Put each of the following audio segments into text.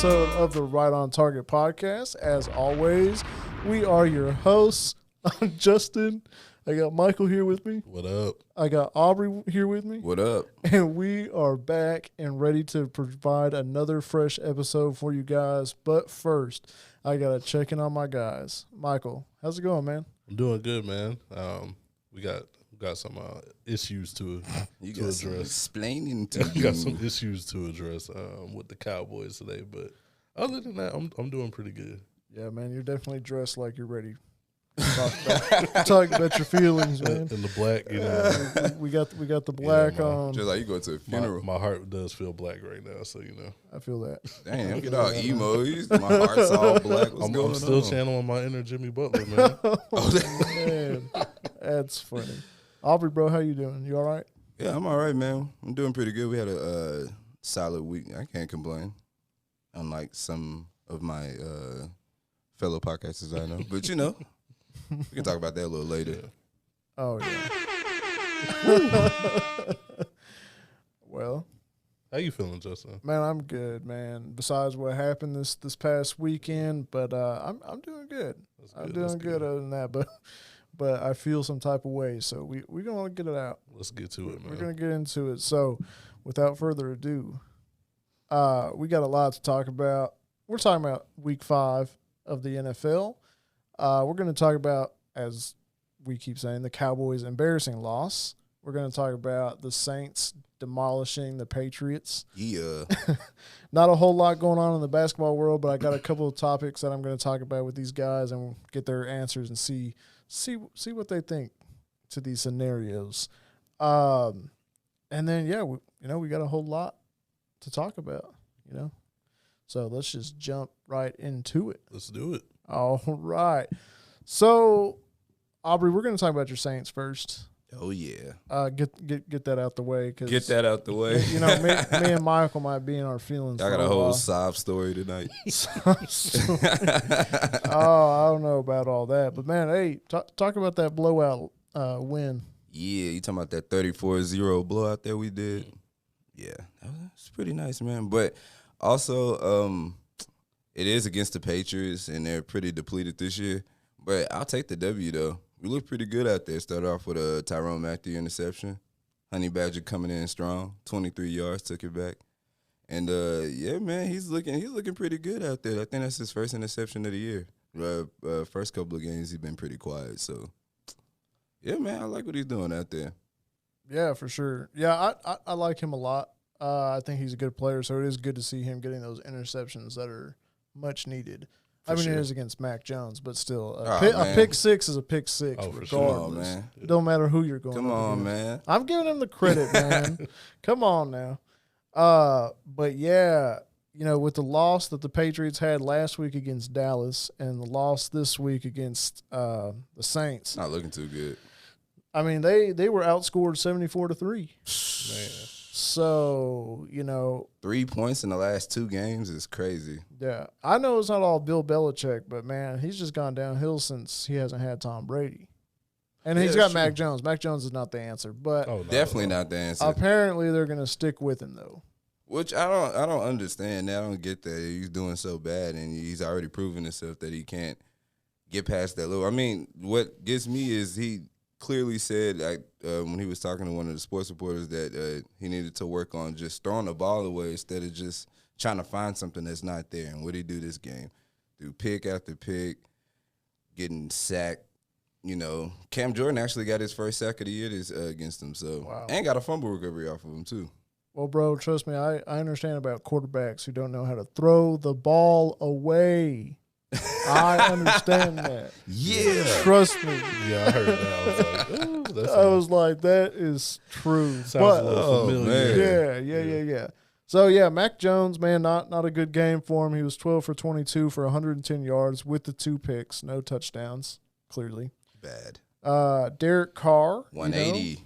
episode of the Right on Target podcast. As always, we are your hosts. I'm Justin. I got Michael here with me. What up? I got Aubrey here with me. What up? And we are back and ready to provide another fresh episode for you guys. But first, I got to check in on my guys. Michael, how's it going, man? I'm doing good, man. We got some issues to Some address. explaining to We you. got some issues to address with the Cowboys today, but other than that, I'm doing pretty good. Yeah, man, you're definitely dressed like you're ready. Talk about your feelings, man. In the black, you know, We got the black man. on. Just like you go to a funeral. my heart does feel black right now, so you know. I feel that. Damn, get all emo. My heart's all black. What's going I'm still on? channeling my inner Jimmy Butler, man. Man, that's funny. Aubrey, bro, how you doing? You all right? Yeah, I'm all right, man. I'm doing pretty good. We had a solid week. I can't complain. Unlike some of my fellow podcasters I know. But, you know, we can talk about that a little later. Yeah. Oh, yeah. Well, How you feeling, Justin? man, I'm good, man. Besides what happened this past weekend, but I'm doing good. That's I'm good, doing that's good other than that, but I feel some type of way, so we're going to get it out. Let's get to it, man. We're going to get into it. So, without further ado, we got a lot to talk about. We're talking about week 5 of the NFL. We're going to talk about, as we keep saying, the Cowboys' embarrassing loss. We're going to talk about the Saints demolishing the Patriots. Yeah. Not a whole lot going on in the basketball world, but I got a couple of topics that I'm going to talk about with these guys and get their answers and see what they think to these scenarios. And then, yeah, we got a whole lot to talk about, you know. So let's just jump right into it. Let's do it. All right. So, Aubrey, we're going to talk about your Saints first. Oh, yeah. Get that out the way. Cause, Get that out the way. You know, me and Michael might be in our feelings. I got for a whole while. sob story tonight. I don't know about all that. But, man, hey, talk about that blowout win. Yeah, you talking about that 34-0 blowout that we did? Yeah, it's pretty nice, man. But also, it is against the Patriots, and they're pretty depleted this year. But I'll take the W, though. We look pretty good out there. Started off with a Tyrone Matthew interception. Honey Badger coming in strong, 23 yards, took it back. And, yeah, man, he's looking pretty good out there. I think that's his first interception of the year. First couple of games, he's been pretty quiet. So, yeah, man, I like what he's doing out there. Yeah, for sure. Yeah, I like him a lot. I think he's a good player, so it is good to see him getting those interceptions that are much needed. For It sure. is against Mac Jones, but still, a man. pick six is a pick six, Oh, for regardless. sure. Come on, man. It don't matter who you're going Come up on, against. man. I'm giving him the credit, man. Come on now. But yeah, you know, with the loss that the Patriots had last week against Dallas and the loss this week against the Saints, Not looking too good. I mean, they were outscored 74-3. Man. So, you know, 3 points in the last 2 games is crazy. yeah, I know it's not all Bill Belichick, but man, he's just gone downhill since he hasn't had Tom Brady. And Yeah, he's got that's Mac true. Jones. Mac Jones is not the answer, but Oh, no, Definitely no. not the answer. apparently they're going to stick with him though. Which I don't understand. I don't get that he's doing so bad, and he's already proven himself that he can't get past that level. I mean, what gets me is he clearly said when he was talking to one of the sports reporters that he needed to work on just throwing the ball away instead of just trying to find something that's not there. And what did he do this game? Do pick after pick, getting sacked. You know, Cam Jordan actually got his first sack of the year against him. So Wow. And got a fumble recovery off of him too. Well, bro, trust me, I understand about quarterbacks who don't know how to throw the ball away. I understand that. Yeah. Trust me. Yeah, I heard that. I was like, oh, that's I was like, that is true. sounds But a little Oh, familiar. man. yeah. So, yeah, Mac Jones, man, not a good game for him. He was 12 for 22 for 110 yards with the 2 picks, no touchdowns, clearly. Bad. Derek Carr. 180.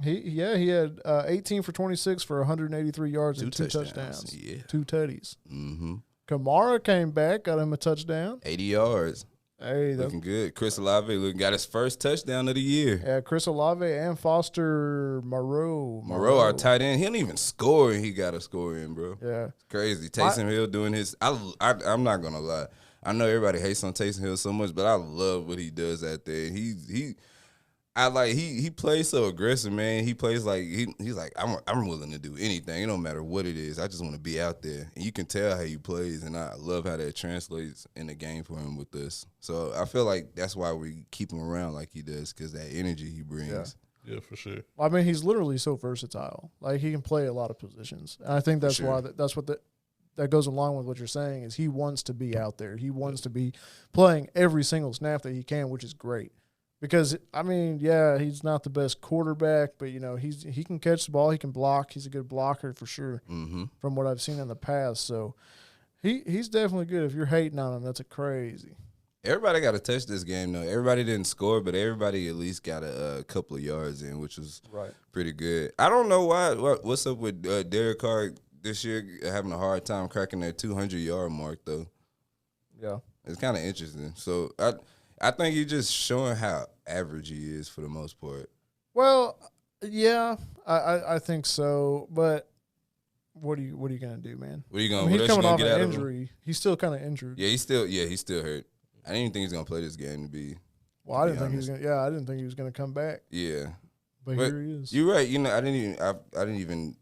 He had 18 for 26 for 183 yards and 2 touchdowns. touchdowns. Yeah. 2 tutties. Mm-hmm. Kamara came back, got him a touchdown. 80 yards. Hey, that's, looking good. Chris Olave got his first touchdown of the year. yeah, Chris Olave and Foster Moreau. Moreau, our tight end, he don't even score, and he got a score in, bro. Yeah. It's crazy. Taysom Hill doing his. I'm not gonna lie. I know everybody hates on Taysom Hill so much, but I love what he does out there. He plays so aggressive, man. He plays like he's like I'm willing to do anything. It don't matter what it is. I just want to be out there, and you can tell how he plays, and I love how that translates in the game for him with us. So I feel like that's why we keep him around like he does, because that energy he brings. Yeah, for sure. I mean, he's literally so versatile. Like, he can play a lot of positions. And I think that's Sure. why that goes along with what you're saying is he wants to be out there. He wants to be playing every single snap that he can, which is great. Because, I mean, yeah, he's not the best quarterback, but, you know, he can catch the ball. He can block. He's a good blocker for sure from what I've seen in the past. So he's definitely good. If you're hating on him, that's a crazy. Everybody got to touch this game, though. Everybody didn't score, but everybody at least got a couple of yards in, which was pretty good. I don't know what's up with Derek Carr this year having a hard time cracking that 200-yard mark, though. Yeah. It's kind of interesting. So I think he's just showing how average he is for the most part. Well, yeah, I think so. But what are you gonna do, man? What are you I going? mean, What he's else you coming gonna off get an out of him? injury. He's still kind of injured. Yeah, he's still hurt. I didn't even think he's gonna play this game. To be Well, I didn't think he was gonna. Yeah, I didn't think he was gonna come back. yeah, But here he is. You're right. You know, I didn't even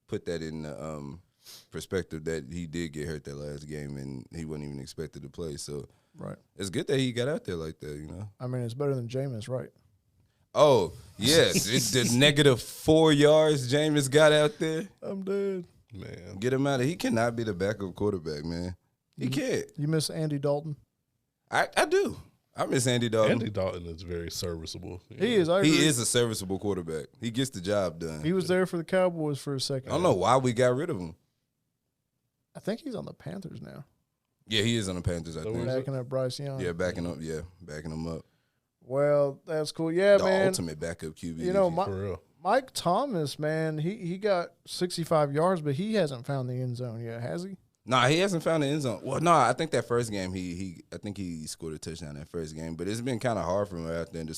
put that in the perspective that he did get hurt that last game and he wasn't even expected to play. So Right. it's good that he got out there like that. You know. I mean, it's better than Jameis, right? Oh yes, it's the -4 yards Jameis got out there. I'm dead. Man. Get him out of. He cannot be the backup quarterback, man. He can't. You miss Andy Dalton? I do. I miss Andy Dalton. Andy Dalton is very serviceable. He is. I agree. He is a serviceable quarterback. He gets the job done. He was there for the Cowboys for a second. I don't know why we got rid of him. I think he's on the Panthers now. Yeah, he is on the Panthers, I think. Backing up Bryce Young. Yeah, backing him up. Well, that's cool. Yeah, The man. ultimate backup QB. You know, For real. Mike Thomas, man, he got 65 yards, but he hasn't found the end zone yet, has he? Nah, he hasn't found the end zone. Well, no, I think that first game I think he scored a touchdown that first game, but it's been kind of hard for him out there to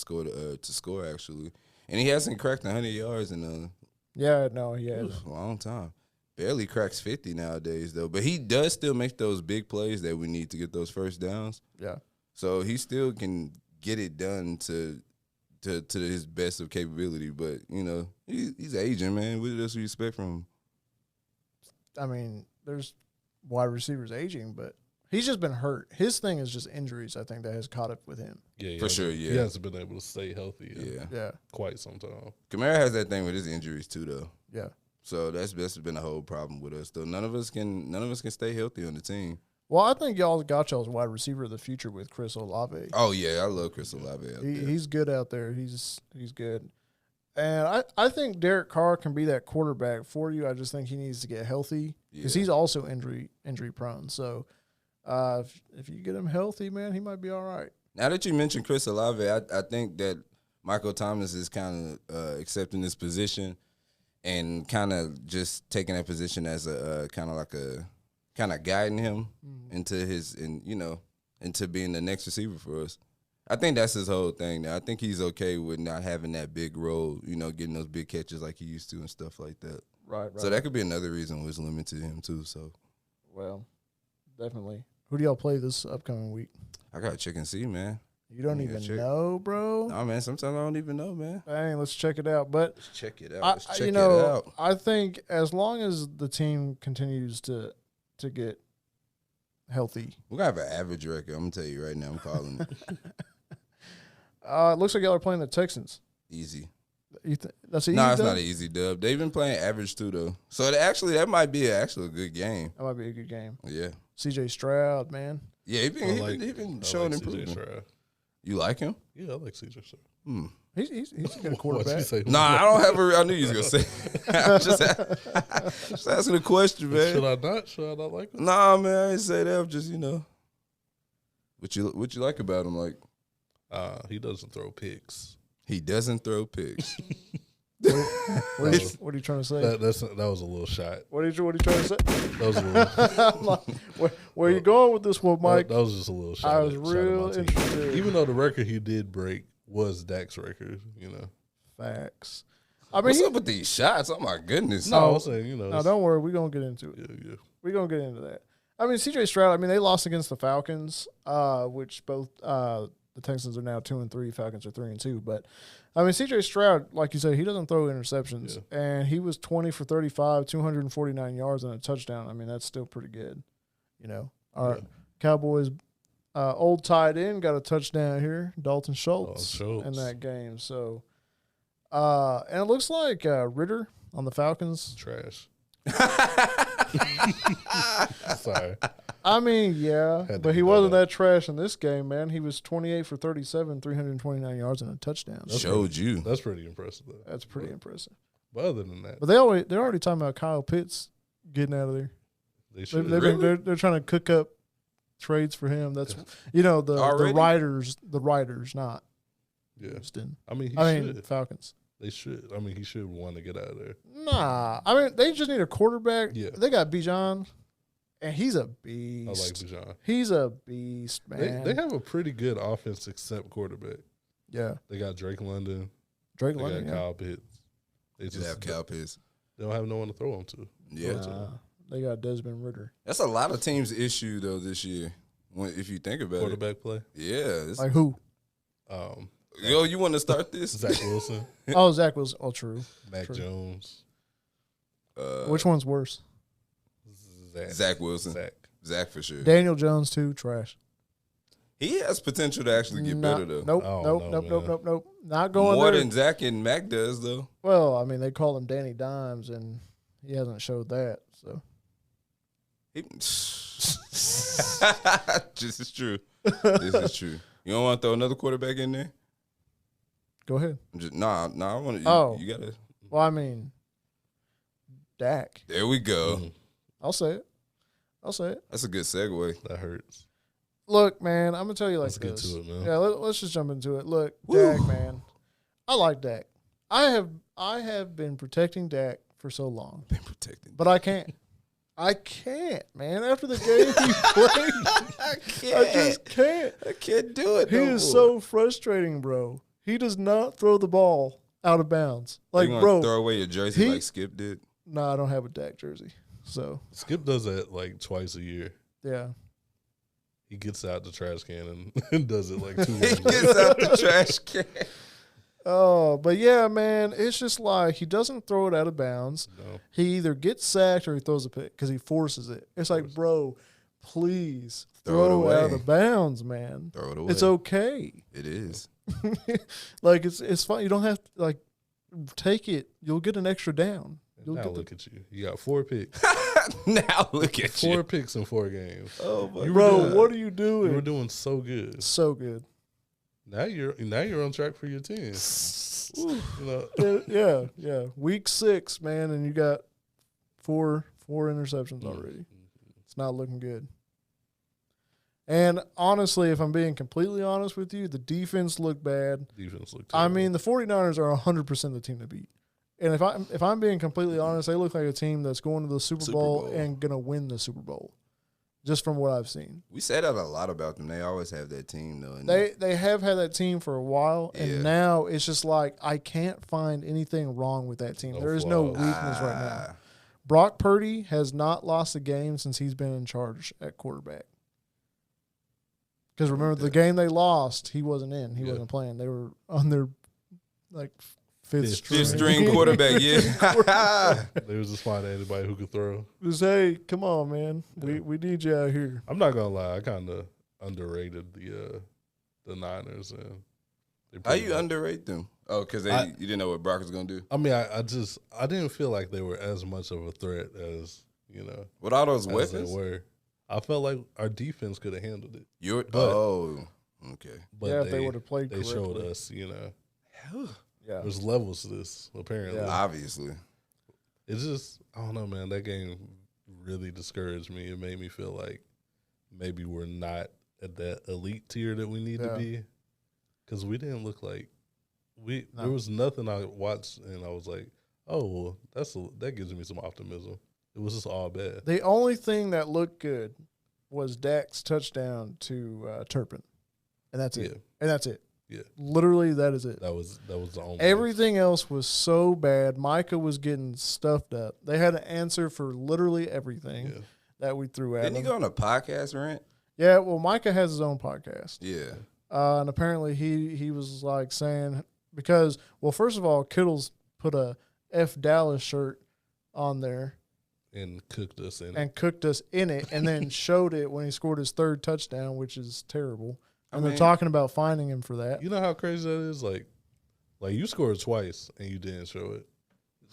score actually, and he hasn't cracked 100 yards in a Yeah, no, he hasn't. long time. Barely cracks 50 nowadays though, but he does still make those big plays that we need to get those first downs. Yeah. So he still can get it done to his best of capability, but you know he's aging, man. What else do you expect from him? I mean, there's wide receivers aging, but he's just been hurt. His thing is just injuries, I think, that has caught up with him. Yeah, For sure, yeah. He hasn't been able to stay healthy in Yeah, quite some time. Kamara has that thing with his injuries too, though. Yeah. So that's been a whole problem with us, though. None of us can stay healthy on the team. Well, I think y'all got y'all's wide receiver of the future with Chris Olave. Oh yeah, I love Chris Olave out there. He's good out there. He's good. And I think Derek Carr can be that quarterback for you. I just think he needs to get healthy because he's also injury prone. So if you get him healthy, man, he might be all right. Now that you mentioned Chris Olave, I think that Michael Thomas is kind of accepting this position and kind of just taking that position as a kind of guiding him into being the next receiver for us. I think that's his whole thing now. I think he's okay with not having that big role, getting those big catches like he used to and stuff like that. Right. So that could be another reason was limited him too. So, well, definitely. Who do y'all play this upcoming week? I got to check and see, man. You don't even know, bro? No, man. Sometimes I don't even know, man. Dang, let's check it out. But Let's check it out. Let's check it out. I think as long as the team continues to get healthy, We're going to have an average record. I'm going to tell you right now. I'm calling it. it looks like y'all are playing the Texans. Easy. That's easy. No, it's not an easy dub. They've been playing average too, though. So that might be a good game. That might be a good game. Yeah. CJ Stroud, man. Yeah, he been showing improvement. You like him? Yeah, I like CJ Stroud. He's a good quarterback. Nah, I don't have a. I knew you was gonna say. I'm just asking a question, man. Should I not like him? Nah, man, I didn't say that. I'm just what you like about him? Like, He doesn't throw picks. he doesn't throw picks. What are you trying to say? That was a little shot. What are you trying to say? That was a little. Like, where are you going with this one, Mike? That was just a little shot. I was shot real at my team. interested. Even though the record he did break was Dak's record, Facts. I mean, What's up with these shots? Oh my goodness! No, I was saying, No, don't worry. We're gonna get into it. Yeah. We're gonna get into that. I mean, C.J. Stroud. I mean, they lost against the Falcons, which both the Texans are now 2-3. Falcons are 3-2. But I mean, C.J. Stroud, like you said, he doesn't throw interceptions, and he was 20 for 35, 249 yards and a touchdown. I mean, that's still pretty good. Our Cowboys old tight end got a touchdown here, Dalton Schultz, in that game. So, and it looks like Ritter on the Falcons. Trash. Sorry. I mean, yeah, but he wasn't that trash in this game, man. He was 28 for 37, 329 yards and a touchdown. That's pretty impressive, though. That's pretty impressive. But other than that, but they're already talking about Kyle Pitts getting out of there. They should. They're trying to cook up trades for him. That's the writers, not Houston. I mean, Falcons. They should. I mean, he should want to get out of there. Nah, I mean, they just need a quarterback. Yeah, they got Bijan, and he's a beast. I like Bijan. He's a beast, man. They have a pretty good offense except quarterback. Yeah, they got Drake London. They got Kyle Pitts. They just have Kyle Pitts. They don't have no one to throw him to. Yeah, they got Desmond Ritter. That's a lot of teams' issue though this year. If you think about quarterback play. Yeah, like who? Yo, you want to start this? Zach Wilson. Zach Wilson. Oh, true. Mac Jones. Which one's worse? Zach Wilson. Zach for sure. Daniel Jones too. Trash. He has potential to actually get better though. Nope. Not going more there. than Zach and Mac does though. Well, I mean, they call him Danny Dimes, and he hasn't showed that. So. This is true. This is true. You don't want to throw another quarterback in there? Go ahead. I want to. You gotta. Well, I mean, Dak. There we go. Mm-hmm. I'll say it. That's a good segue. That hurts. Look, man, I'm gonna tell you like Let's this. Get to it, man. Yeah, let's just jump into it. Look, Dak, man, I like Dak. I have been protecting Dak for so long. But I can't. I can't, man. After the game he played, I just can't. I can't do it. He is so frustrating, bro. He does not throw the ball out of bounds. Like, bro, throw away your jersey like Skip did. No, I don't have a Dak jersey. So Skip does that like twice a year. Yeah. He gets out the trash can and does it like 2 He years gets out the trash can. Oh, but yeah, man, it's just like he doesn't throw it out of bounds. No. He either gets sacked or he throws a pick because he forces it. It's like, bro, please throw out of bounds, man. Throw it away. It's okay. It is. Like it's fine. You don't have to like take it. You'll get an extra down. Now look at you. You got 4 picks. Now look at 4 picks in 4 games. Oh my bro, what are you doing? You were doing so good. So good. Now you're on track for your 10. Yeah. Week 6, man, and you got four interceptions already. It's not looking good. And honestly, if I'm being completely honest with you, the defense looked bad. Terrible. I mean, the 49ers are 100% the team to beat. And if I'm being completely honest, they look like a team that's going to the Super Bowl and going to win the Super Bowl. Just from what I've seen. We say that a lot about them. They always have that team, though. They have had that team for a while, and now it's just like I can't find anything wrong with that team. There is no weakness right now. Brock Purdy has not lost a game since he's been in charge at quarterback. Because remember, the game they lost, he wasn't in. He wasn't playing. They were on their, like, fifth string quarterback, yeah. They was just finding anybody who could throw. Just, hey, come on, man. We need you out here. I'm not going to lie. I kind of underrated the Niners. And how you underrate them? Oh, because you didn't know what Brock was going to do? I mean, I didn't feel like they were as much of a threat as, with all those weapons? They were. I felt like our defense could have handled it. Okay. But if they would have played they correctly. showed us, Yeah. there's levels to this, apparently. Yeah. Obviously. It's just, I don't know, man. That game really discouraged me. It made me feel like maybe we're not at that elite tier that we need to be. Because we didn't look like There was nothing I watched and I was like, oh, well, that gives me some optimism. It was just all bad. The only thing that looked good was Dak's touchdown to Turpin, and that's it. And that's it. Yeah, literally, that is it. That was the only. Everything else was so bad. Micah was getting stuffed up. They had an answer for literally everything that we threw at him. Didn't he go on a podcast rant? Yeah, well, Micah has his own podcast. Yeah. And apparently he was like saying, because, well, first of all, Kittle's put a F Dallas shirt on there. And cooked us in it. And then showed it when he scored his third touchdown, which is terrible. And they're talking about finding him for that. You know how crazy that is? Like you scored twice and you didn't show it.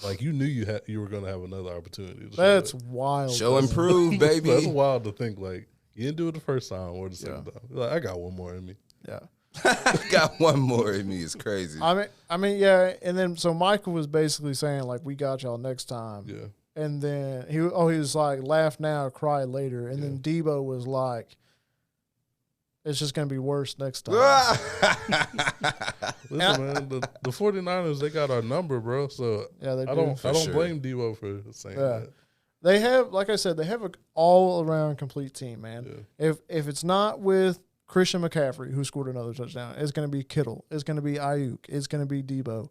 Like you knew you were going to have another opportunity. That's wild. Show and prove, baby. That's wild to think like you didn't do it the first time or the second time. Like, I got one more in me. Yeah. Got one more in me. It's crazy. I mean, yeah. And then so Michael was basically saying like, we got y'all next time. Yeah. And then he was like, laugh now, cry later. And then Debo was like, it's just going to be worse next time. Listen, man, the 49ers, they got our number, bro. So yeah, they I don't blame Debo for saying that. They have, like I said, they have an all-around complete team, man. Yeah. If it's not with Christian McCaffrey, who scored another touchdown, it's going to be Kittle. It's going to be Ayuk. It's going to be Debo.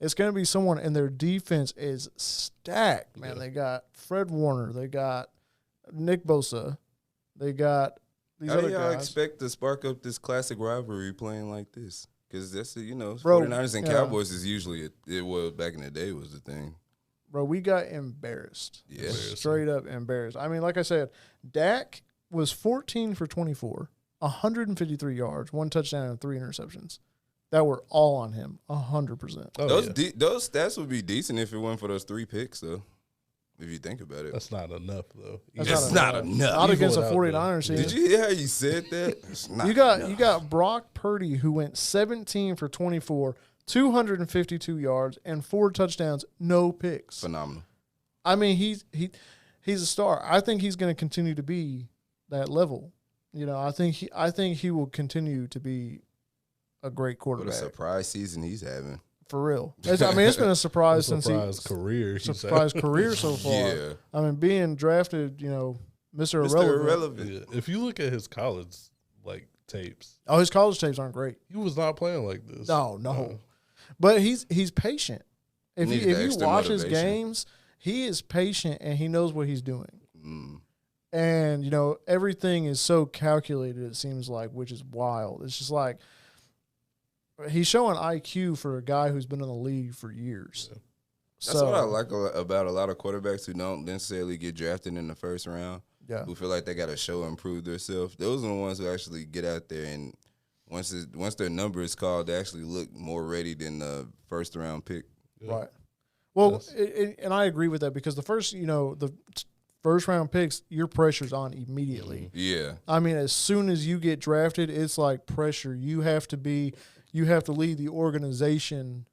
It's going to be someone, and their defense is stacked, man. They got Fred Warner. They got Nick Bosa. They got these other guys. How do y'all expect to spark up this classic rivalry playing like this? Because that's, 49ers and Cowboys is usually, back in the day was the thing. Bro, we got embarrassed. Yeah. Straight up embarrassed. I mean, like I said, Dak was 14 for 24, 153 yards, 1 touchdown, and 3 interceptions. That were all on him, 100%. Oh, those stats would be decent if it weren't for those 3 picks, though. If you think about it. That's not enough, though. That's not enough. Not against the 49ers team. Did you hear how you said that? You got Brock Purdy, who went 17 for 24, 252 yards, and 4 touchdowns, no picks. Phenomenal. I mean, he's a star. I think he's going to continue to be that level. I think he will continue to be a great quarterback. What a surprise season he's having. For real. It's been a surprise career so far. Yeah. I mean, being drafted, Mr. Irrelevant. Yeah. If you look at his college tapes. Oh, his college tapes aren't great. He was not playing like this. No. But he's patient. If you watch his games, he is patient and he knows what he's doing. Mm. And, everything is so calculated, it seems like, which is wild. It's just like he's showing IQ for a guy who's been in the league for years. Yeah. That's what I like about a lot of quarterbacks who don't necessarily get drafted in the first round. Yeah. Who feel like they got to show and prove themselves. Those are the ones who actually get out there and once their number is called, they actually look more ready than the first round pick. Yeah. Right. Well, and I agree with that because the first round picks, your pressure's on immediately. Yeah. I mean, as soon as you get drafted, it's like pressure. You have to lead the organization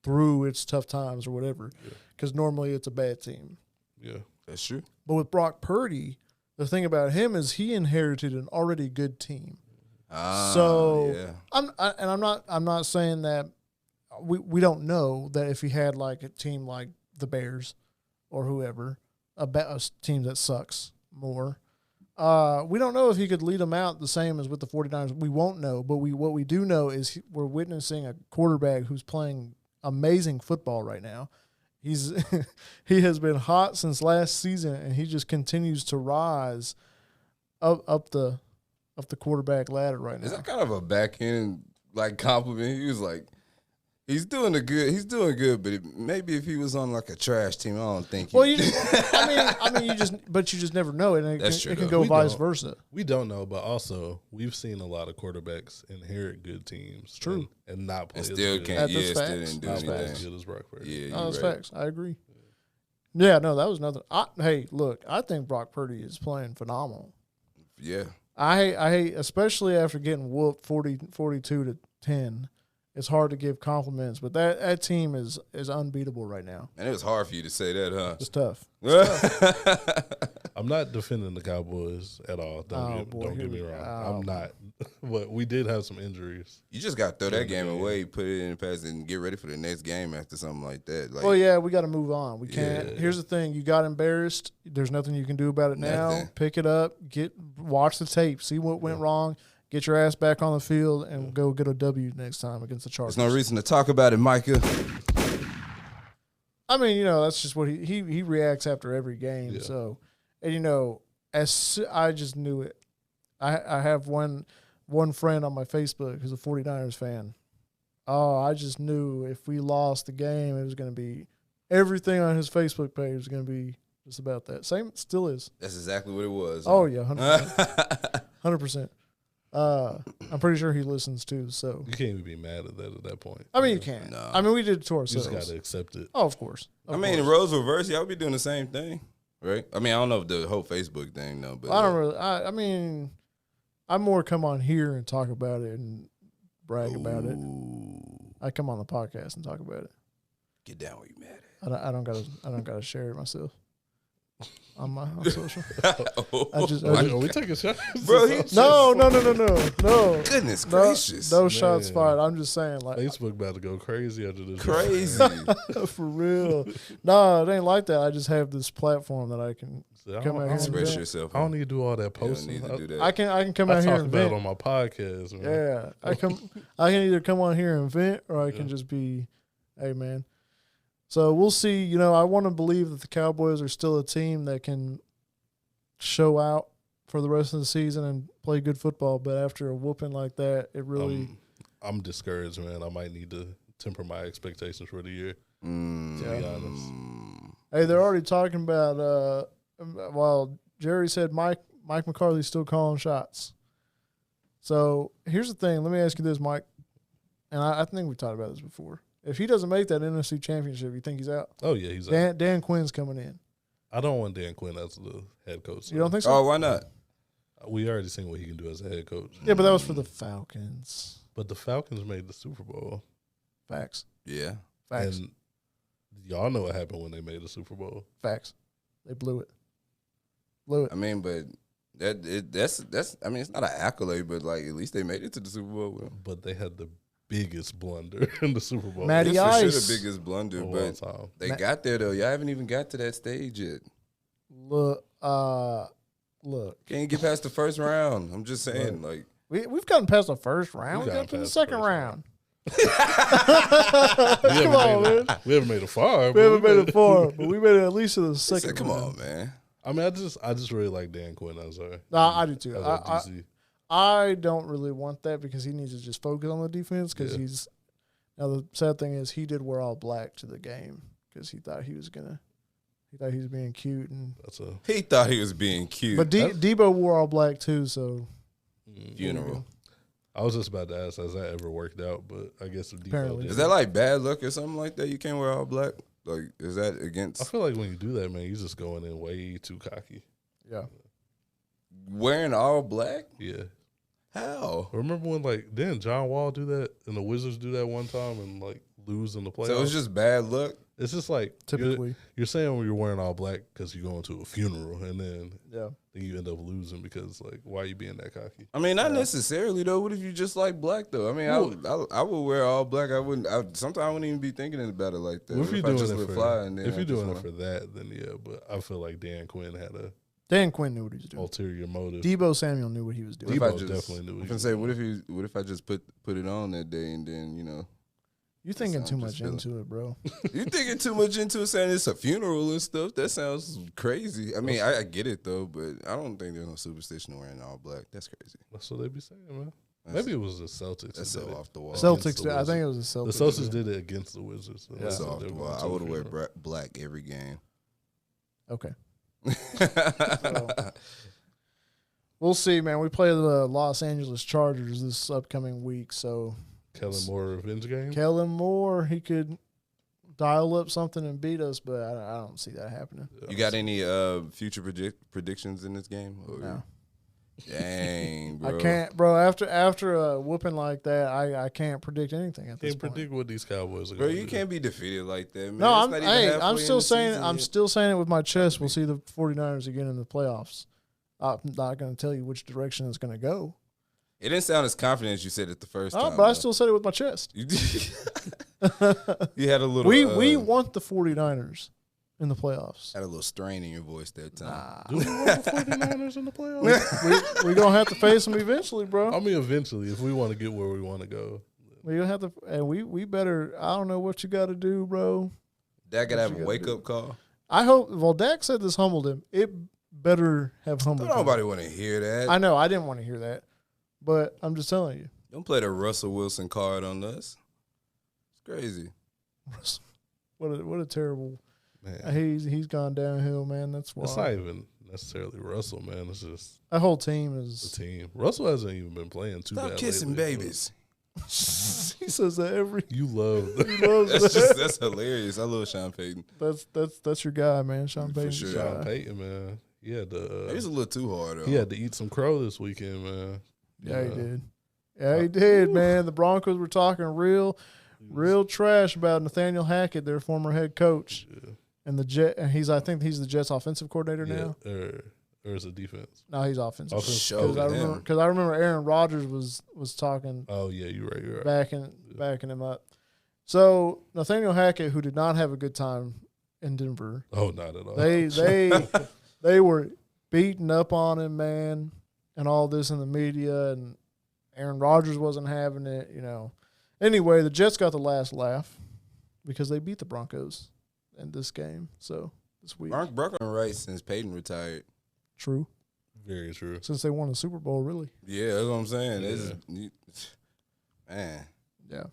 through its tough times or whatever, because normally it's a bad team. Yeah, that's true. But with Brock Purdy, the thing about him is he inherited an already good team. I'm not saying that we don't know that if he had like a team like the Bears or whoever, a team that sucks more. We don't know if he could lead them out the same as with the 49ers. We won't know, but what we do know is we're witnessing a quarterback who's playing amazing football right now. He has been hot since last season, and he just continues to rise up the quarterback ladder right now. Is that kind of a backhand compliment? He was like, he's doing good, but maybe if he was on like a trash team, I don't think. Well, you just never know, and it can go vice versa. We don't know, but also we've seen a lot of quarterbacks inherit good teams, true, and not play. And still can't. Yeah, still didn't do anything. As good as Brock Purdy. Yeah, that's facts. I agree. Yeah, no, that was nothing. Hey, look, I think Brock Purdy is playing phenomenal. Yeah, I hate, especially after getting whooped 42-10. it's hard to give compliments. But that team is unbeatable right now. And it was hard for you to say that, huh? It's tough. It's tough. I'm not defending the Cowboys at all. Don't get me wrong. I'm not. But we did have some injuries. You just got to throw that game away, put it in the past, and get ready for the next game after something like that. Well, yeah, we got to move on. We can't. Yeah. Here's the thing. You got embarrassed. There's nothing you can do about it now. Pick it up. Watch the tape. See what went wrong. Get your ass back on the field and go get a W next time against the Chargers. There's no reason to talk about it, Micah. I mean, that's just what he reacts after every game. Yeah. So, and I just knew it. I have one friend on my Facebook who's a 49ers fan. Oh, I just knew if we lost the game, it was going to be everything on his Facebook page was going to be just about that. Same, still is. That's exactly what it was. Oh yeah, 100%. 100%. I'm pretty sure he listens too. So you can't even be mad at that point. I mean, you can't. No. I mean, we did it to ourselves. You just got to accept it. Oh, of course. In roles reverse, y'all be doing the same thing, right? I mean, I don't know if the whole Facebook thing, though. But I don't really. I mean, I more come on here and talk about it and brag about it. I come on the podcast and talk about it. Get down where you mad at. I don't gotta share it myself. On social. Are we taking shots? Bro, no. Goodness gracious. No shots fired. I'm just saying, like, Facebook about to go crazy after this. Crazy. For real. No, it ain't like that. I just have this platform that I can come out here and express yourself. I don't need to do all that posting. You don't need to do that. I can come out here and vent on my podcast. Man. Yeah. I can either come on here and vent or I can just be, hey man. So we'll see. I want to believe that the Cowboys are still a team that can show out for the rest of the season and play good football. But after a whooping like that, it really I'm discouraged, man. I might need to temper my expectations for the year, to be honest. Hey, they're already talking about well, Jerry said Mike McCarthy's still calling shots. So here's the thing. Let me ask you this, Mike. And I think we talked about this before. If he doesn't make that NFC Championship, you think he's out? Oh, yeah, he's out. Dan Quinn's coming in. I don't want Dan Quinn as the head coach. You don't think so? Oh, why not? We already seen what he can do as a head coach. Yeah, but that was for the Falcons. But the Falcons made the Super Bowl. Facts. Yeah. Facts. And y'all know what happened when they made the Super Bowl. Facts. They blew it. I mean, but that's I mean, it's not an accolade, but like at least they made it to the Super Bowl. But they had the biggest blunder in the Super Bowl. Matty Ice. For sure the biggest blunder, but they got there though. Y'all haven't even got to that stage yet. Look. Can't get past the first round. I'm just saying, like we've gotten past the first round. We got to the second round. Come on, man. We haven't made it far. We haven't made it far, but we made it at least to the second round. Come on, man. I mean, I just really like Dan Quinn. I'm sorry. Nah, I do too. I don't really want that because he needs to just focus on the defense because now the sad thing is he did wear all black to the game because he thought he was being cute and he thought he was being cute. But Debo wore all black too, so funeral. I was just about to ask, has that ever worked out? But I guess if Debo is that like bad luck or something like that? You can't wear all black. Like, is that against? I feel like when you do that, man, you're just going in way too cocky. Yeah. Wearing all black? Yeah. How? Remember when, like, didn't John Wall do that and the Wizards do that one time and, like, lose in the playoffs? So it's just bad luck? It's just like, typically. You're saying when you're wearing all black because you're going to a funeral and then you end up losing because, like, why are you being that cocky? I mean, not necessarily, though. What if you just like black, though? I mean, I would wear all black. Sometimes I wouldn't even be thinking about it like that. Well, if you're doing it for that, then yeah. But I feel like Dan Quinn knew what he was doing. Ulterior motive. Debo Samuel knew what he was doing. Debo definitely knew what he was doing. What if I just put it on that day and then, You're thinking too much into it, bro. You're thinking too much into it, saying it's a funeral and stuff. That sounds crazy. I mean, I get it, though, but I don't think there's no superstition wearing all black. That's crazy. That's what they be saying, man. Maybe it was the Celtics. That's so off the wall. Celtics, I think it was the Celtics. The Celtics did it against the Wizards. So that's off the wall. I would wear black every game. Okay. So, we'll see, man. We play the Los Angeles Chargers this upcoming week, so Kellen Moore revenge game. Kellen Moore, he could dial up something and beat us, but I don't see that happening. You got any future predictions in this game? No. Dang, bro. I can't, bro. After a whooping like that, I can't predict anything at this point. Can't predict what these Cowboys are bro, going to do. you can't be defeated like that, man. No, I'm still saying it with my chest. We'll see the 49ers again in the playoffs. I'm not going to tell you which direction it's going to go. It didn't sound as confident as you said it the first time. But I still said it with my chest. You had a little. We want the 49ers in the playoffs. Had a little strain in your voice that time. Do we want the 49ers in the playoffs? We're going to have to face them eventually, bro. I mean, eventually, if we want to get where we want to go. We're going to have to, and we better, I don't know what you got to do, bro. Dak got to have a wake-up call. I hope, well, Dak said this humbled him. It better have humbled him. Nobody want to hear that. I know. I didn't want to hear that. But I'm just telling you. Don't play the Russell Wilson card on us. It's crazy. What a terrible. Man. He's gone downhill, man. That's why. It's not even necessarily Russell, man. It's just that whole team is the team. Russell hasn't even been playing too bad. Stop kissing lately, babies. He says that every. You love. That's hilarious. I love Sean Payton. That's your guy, man. Sean Payton. For sure. Sean Payton, man. He had to. He's a little too hard. Though. He had to eat some crow this weekend, man. Yeah, he did. Yeah, he did, man. The Broncos were talking real trash about Nathaniel Hackett, their former head coach, and I think he's the Jets' offensive coordinator now. Or is it defense? No, he's offensive. Because I remember Aaron Rodgers was talking. Oh yeah, you're right. Backing him up. So Nathaniel Hackett, who did not have a good time in Denver. Oh, not at all. They were beating up on him, man, and all this in the media, and Aaron Rodgers wasn't having it, you know. Anyway, the Jets got the last laugh because they beat the Broncos in this game. So this week, Broncos been right since Peyton retired. True. Very true. Since they won the Super Bowl, really. Yeah, that's what I'm saying. Yeah. Man. Yeah.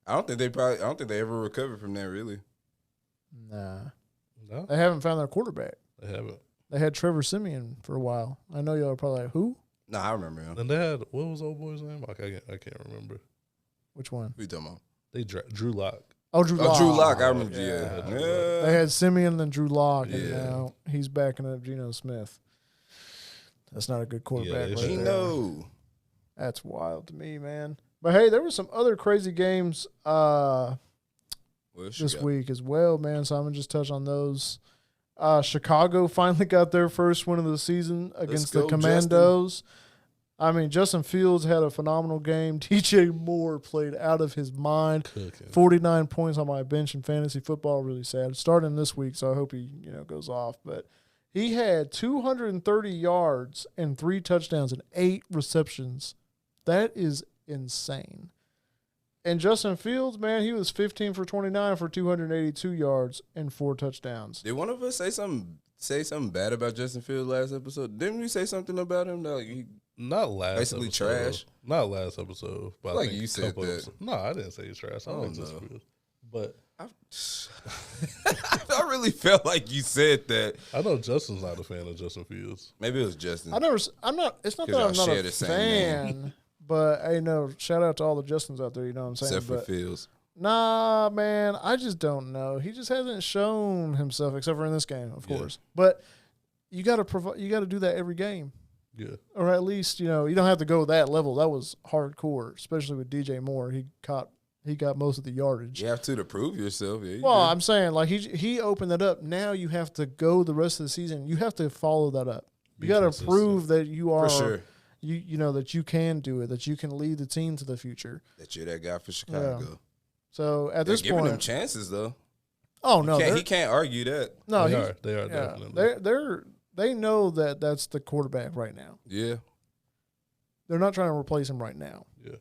I don't think they ever recovered from that, really. Nah. No? They haven't found their quarterback. They haven't. They had Trevor Siemian for a while. I know y'all are probably like, who? No, I remember him. And they had, what was old boy's name? I can't remember. Which one? Who you talking about? They Drew Lock. Oh, Drew Lock. Drew Lock. I remember. Yeah. They had Siemian and Drew Lock, and now he's backing up Geno Smith. That's not a good quarterback. Yeah, Geno. That's wild to me, man. But hey, there were some other crazy games this week as well, man. So I'm gonna just touch on those. Chicago finally got their first win of the season against the Commandos. Justin. I mean, Justin Fields had a phenomenal game. DJ Moore played out of his mind. 49 points on my bench in fantasy football. Really sad. Starting this week, so I hope he goes off. But he had 230 yards and 3 touchdowns and 8 receptions. That is insane. And Justin Fields, man, he was 15 for 29 for 282 yards and 4 touchdowns. Did one of us say something bad about Justin Fields last episode? Didn't we say something about him? Not last basically episode. Trash. Not last episode. But like I think you said that. No, I didn't say he's trash. I like Justin Fields. But I really felt like you said that. I know Justin's not a fan of Justin Fields. Maybe it was Justin. I'm not. It's not that I'm not a fan. But hey, no. Shout out to all the Justins out there. You know what I'm saying? Except for Fields. Nah, man. I just don't know. He just hasn't shown himself, except for in this game, of course. But you got to provide. You got to do that every game. Yeah. Or at least you don't have to go that level. That was hardcore, especially with DJ Moore. He got most of the yardage. You have to prove yourself. Yeah. Well, I'm saying like he opened that up. Now you have to go the rest of the season. You have to follow that up. You got to prove that you are. For sure. You know that you can do it, that you can lead the team to the future. That you're that guy for Chicago. Yeah. So at this point, giving them chances though. Oh no, he can't argue that. No, they are definitely. They know that that's the quarterback right now. Yeah, they're not trying to replace him right now. Yeah,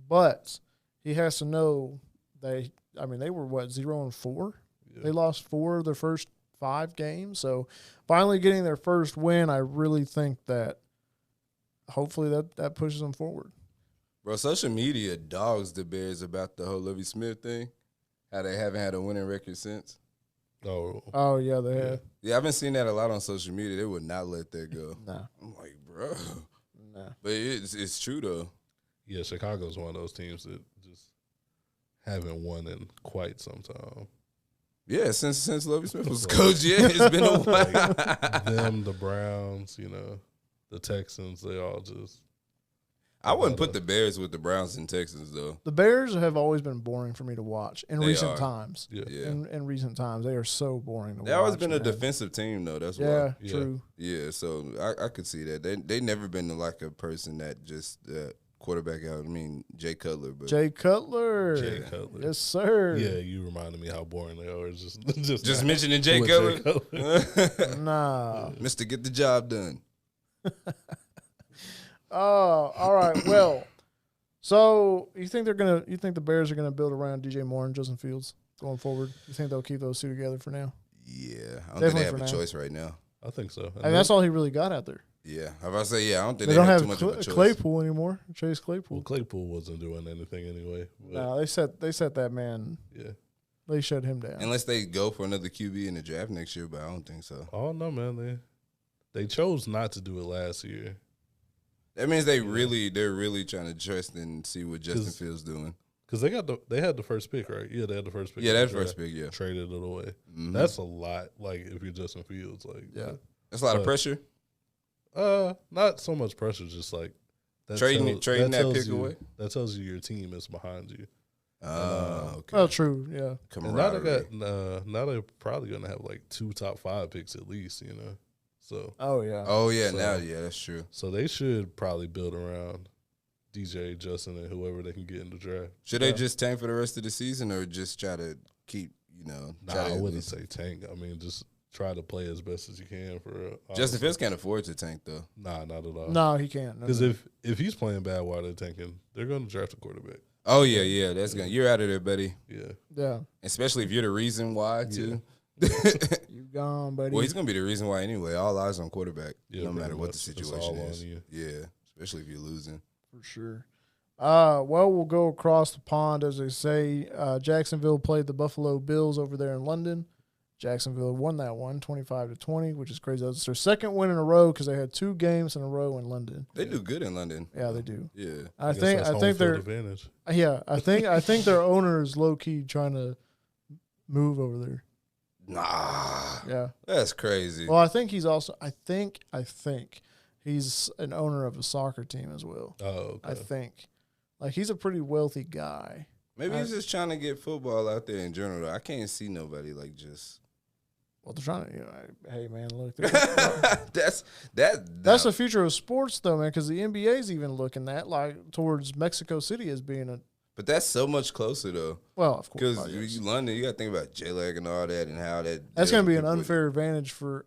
but he has to know they were 0-4. Yeah. They lost 4 of their first 5 games. So finally getting their first win, I really think that. Hopefully that pushes them forward. Bro, social media dogs the Bears about the whole Lovie Smith thing. How they haven't had a winning record since. Oh yeah, they have. Yeah, I've been seeing that a lot on social media. They would not let that go. Nah. I'm like, bro. Nah. But it's true though. Yeah, Chicago's one of those teams that just haven't won in quite some time. Yeah, since Lovie Smith was coach, yeah, it's been a while. Them, the Browns, the Texans, they all just. I wouldn't put the Bears with the Browns and Texans, though. The Bears have always been boring for me to watch in recent times. Yeah. In recent times, they are so boring to watch. They've always been a defensive team, though. That's why. Yeah, true. Yeah, so I could see that. They never been like a person that just quarterback out. I mean, Jay Cutler. But Jay Cutler. Yes, sir. Yeah, you reminded me how boring they are. Just mentioning Jay Cutler. Nah. Mr. Get the Job Done. Oh, all right. Well, so you think the Bears are gonna build around DJ Moore and Justin Fields going forward? You think they'll keep those two together for now? Yeah, I don't think they have a choice right now. I think so. I mean, that's all he really got out there. Yeah, if I say I don't think they don't have too much of a choice. Claypool anymore. Chase Claypool. Well, Claypool wasn't doing anything anyway. No, they set that man. Yeah, they shut him down. Unless they go for another QB in the draft next year, but I don't think so. Oh no, man, they chose not to do it last year. That means they're really trying to trust and see what Justin Fields doing. Because they had the first pick, right? Yeah, they had the first pick. Yeah, they had the first pick. Yeah, traded it away. Mm-hmm. That's a lot. Like if you're Justin Fields, that's a lot of pressure. Not so much pressure, just like trading that pick away. That tells you your team is behind you. Okay. Well, true. Yeah. And now they're probably gonna have like 2 top 5 picks at least. So. Oh yeah. That's true. So they should probably build around DJ, Justin, and whoever they can get in the draft. Should they just tank for the rest of the season, or just try to keep I wouldn't say tank. I mean, just try to play as best as you can for. Justin Fields can't afford to tank though. Nah, not at all. No, he can't. Because if he's playing bad while they're tanking, they're going to draft a quarterback. Oh yeah, that's good. You're out of there, buddy. Yeah. Especially if you're the reason why too. You gone, buddy. Well, he's gonna be the reason why anyway. All eyes on quarterback, no matter what the situation situation is. Yeah, especially if you're losing. For sure. Well, we'll go across the pond, as they say. Jacksonville played the Buffalo Bills over there in London. Jacksonville won that one, 25-20, which is crazy. That's their second win in a row because they had 2 games in a row in London. They do good in London. Yeah, they do. Yeah, I think they're advantage. Yeah, I think their owner is low key trying to move over there. Nah. Yeah, that's crazy. Well, I think he's also. I think he's an owner of a soccer team as well. Oh, okay. I think, like, he's a pretty wealthy guy. Maybe he's just trying to get football out there in general. Though. I can't see nobody like just. Well, they're trying to. Hey, man, look. That's the future of sports, though, man. Because the NBA's even looking at towards Mexico City as being a. But that's so much closer, though. Well, of course. Because London, you got to think about jet-lag and all that and how that... That's going to be an unfair advantage for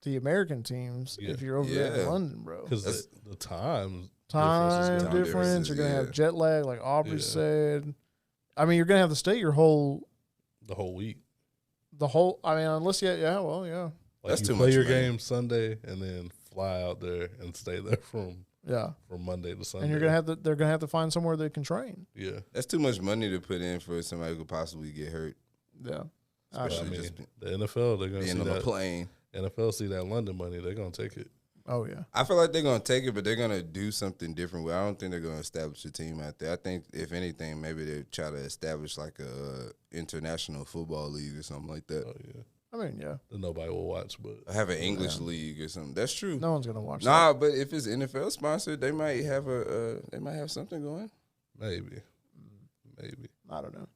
the American teams if you're over there in London, bro. Because the time difference. You're going to have jet lag, like Aubrey said. I mean, you're going to have to stay the whole week. Unless well, yeah. Like that's you too play much, your man. game Sunday and then fly out there and stay there from Monday to Sunday. And they're gonna have to find somewhere they can train. Yeah, that's too much money to put in for somebody who could possibly get hurt. Yeah, especially the NFL. They're gonna being on a plane. NFL see that London money. They're gonna take it. Oh yeah, I feel like they're gonna take it, but they're gonna do something different. I don't think they're gonna establish a team out there. I think if anything, maybe they try to establish like a international football league or something like that. Oh yeah. I mean, yeah. That nobody will watch, but have an English league or something. That's true. No one's gonna watch. Nah, but if it's NFL sponsored, they might have something going. Maybe. I don't know.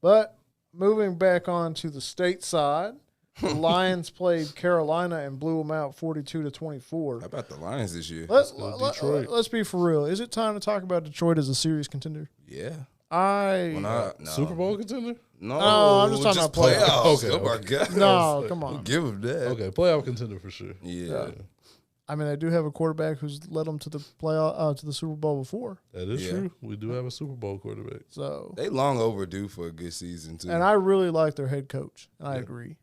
But moving back on to the state side, the Lions played Carolina and blew them out 42-24. How about the Lions this year? Let's be for real. Is it time to talk about Detroit as a serious contender? Yeah. No. Super Bowl contender? No, I'm just talking about playoffs. Okay. Oh my God. No, come on. Give them that. Okay, playoff contender for sure. Yeah. I mean, they do have a quarterback who's led them to the playoff to the Super Bowl before. That is true. We do have a Super Bowl quarterback. So they long overdue for a good season too. And I really like their head coach. And I agree.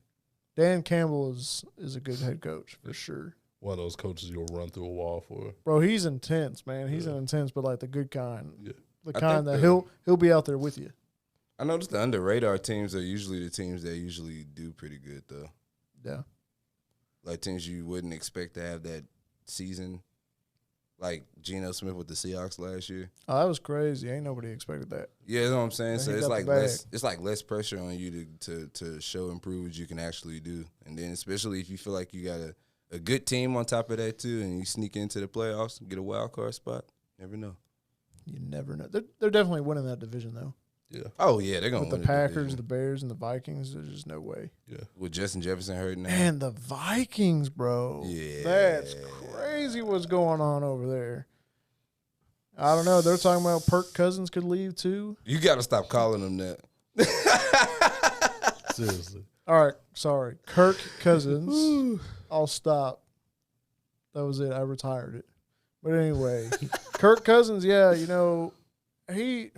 Dan Campbell is a good head coach for sure. One of those coaches you'll run through a wall for. Bro, he's intense, man. He's an intense, but like the good kind. Yeah. The kind that he'll be out there with you. I noticed the under radar teams are usually the teams that usually do pretty good though. Yeah. Like teams you wouldn't expect to have that season. Like Geno Smith with the Seahawks last year. Oh, that was crazy. Ain't nobody expected that. Yeah, you know what I'm saying? So it's like less pressure on you to show and prove what you can actually do. And then especially if you feel like you got a good team on top of that too, and you sneak into the playoffs and get a wild card spot. Never know. You never know. They're definitely winning that division though. Yeah. Oh yeah, they're gonna win with the Packers, the Bears, and the Vikings. There's just no way. Yeah. With Justin Jefferson hurt now. And the Vikings, bro. Yeah. That's crazy what's going on over there. I don't know. They're talking about Kirk Cousins could leave too. You got to stop calling him that. Seriously. All right. Sorry. Kirk Cousins. I'll stop. That was it. I retired it. But anyway, Kirk Cousins, yeah, you know, he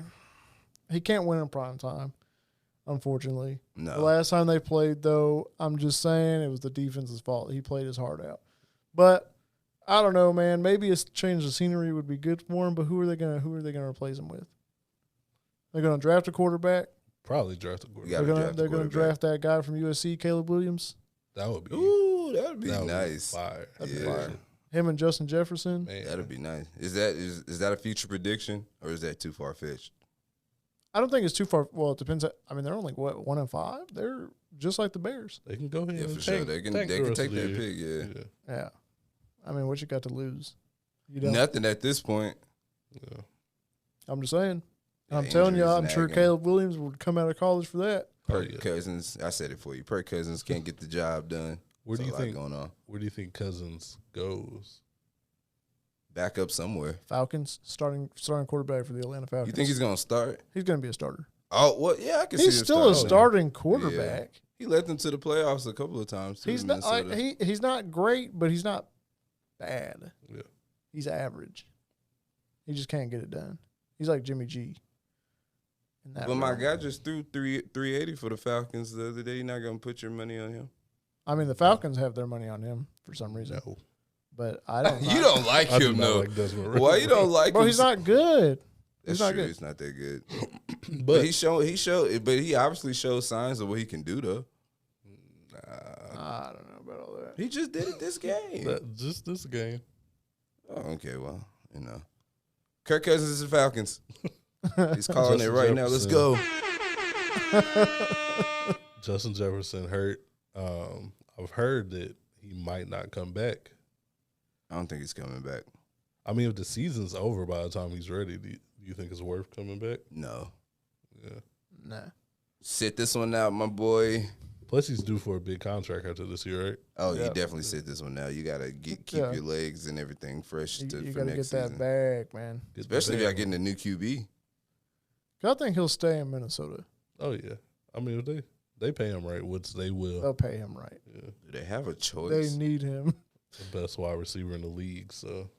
can't win in prime time, unfortunately. No. The last time they played, though, I'm just saying it was the defense's fault. He played his heart out. But I don't know, man. Maybe a change of scenery would be good for him. But who are they gonna replace him with? They're gonna draft a quarterback. Probably draft a quarterback. They're gonna draft that guy from USC, Caleb Williams. That would be. Ooh, that would be nice. Fire. That'd be fire. Him and Justin Jefferson. Man. That'd be nice. Is that a future prediction or is that too far fetched? I don't think it's too far. Well, it depends. I mean, they're only 1-5. They're just like the Bears. They can go ahead. Yeah, and for sure. They can take that pick. Yeah. I mean, what you got to lose? You don't. Nothing at this point. Yeah. I'm just saying. I'm telling you, I'm sure Caleb Williams would come out of college for that. Kirk Cousins, I said it for you. Kirk Cousins can't get the job done. Where do you think going on? Where do you think Cousins goes? Back up somewhere. Falcons starting quarterback for the Atlanta Falcons. You think he's going to start? He's going to be a starter. Oh well, yeah, I can see. He's still a starting quarterback. Yeah. He led them to the playoffs a couple of times too. He's not. He's not great, but he's not bad. Yeah, he's average. He just can't get it done. He's like Jimmy G. But my guy just threw 380 for the Falcons the other day. You're not going to put your money on him? I mean, the Falcons have their money on him for some reason. No. But I don't. You don't like him, though. Why you don't like him? Bro, he's not good. That's true. Good. He's not that good. but he showed. But he obviously showed signs of what he can do, though. I don't know about all that. He just did it this game. Just this game. Oh, okay. Well, you know, Kirk Cousins is the Falcons. He's calling it right now. Let's go. Justin Jefferson hurt. I've heard that he might not come back. I don't think he's coming back. I mean, if the season's over by the time he's ready, do you think it's worth coming back? No. Yeah. Nah. Sit this one out, my boy. Plus, he's due for a big contract after this year, right? Oh, you definitely sit this one out. You got to keep your legs and everything fresh you for gotta next get season. That bag, man. Especially if you're getting a new QB. I think he'll stay in Minnesota. Oh, yeah. I mean, if they pay him right, which they will. They'll pay him right. Yeah. Do they have a choice? They need him. The best wide receiver in the league, so.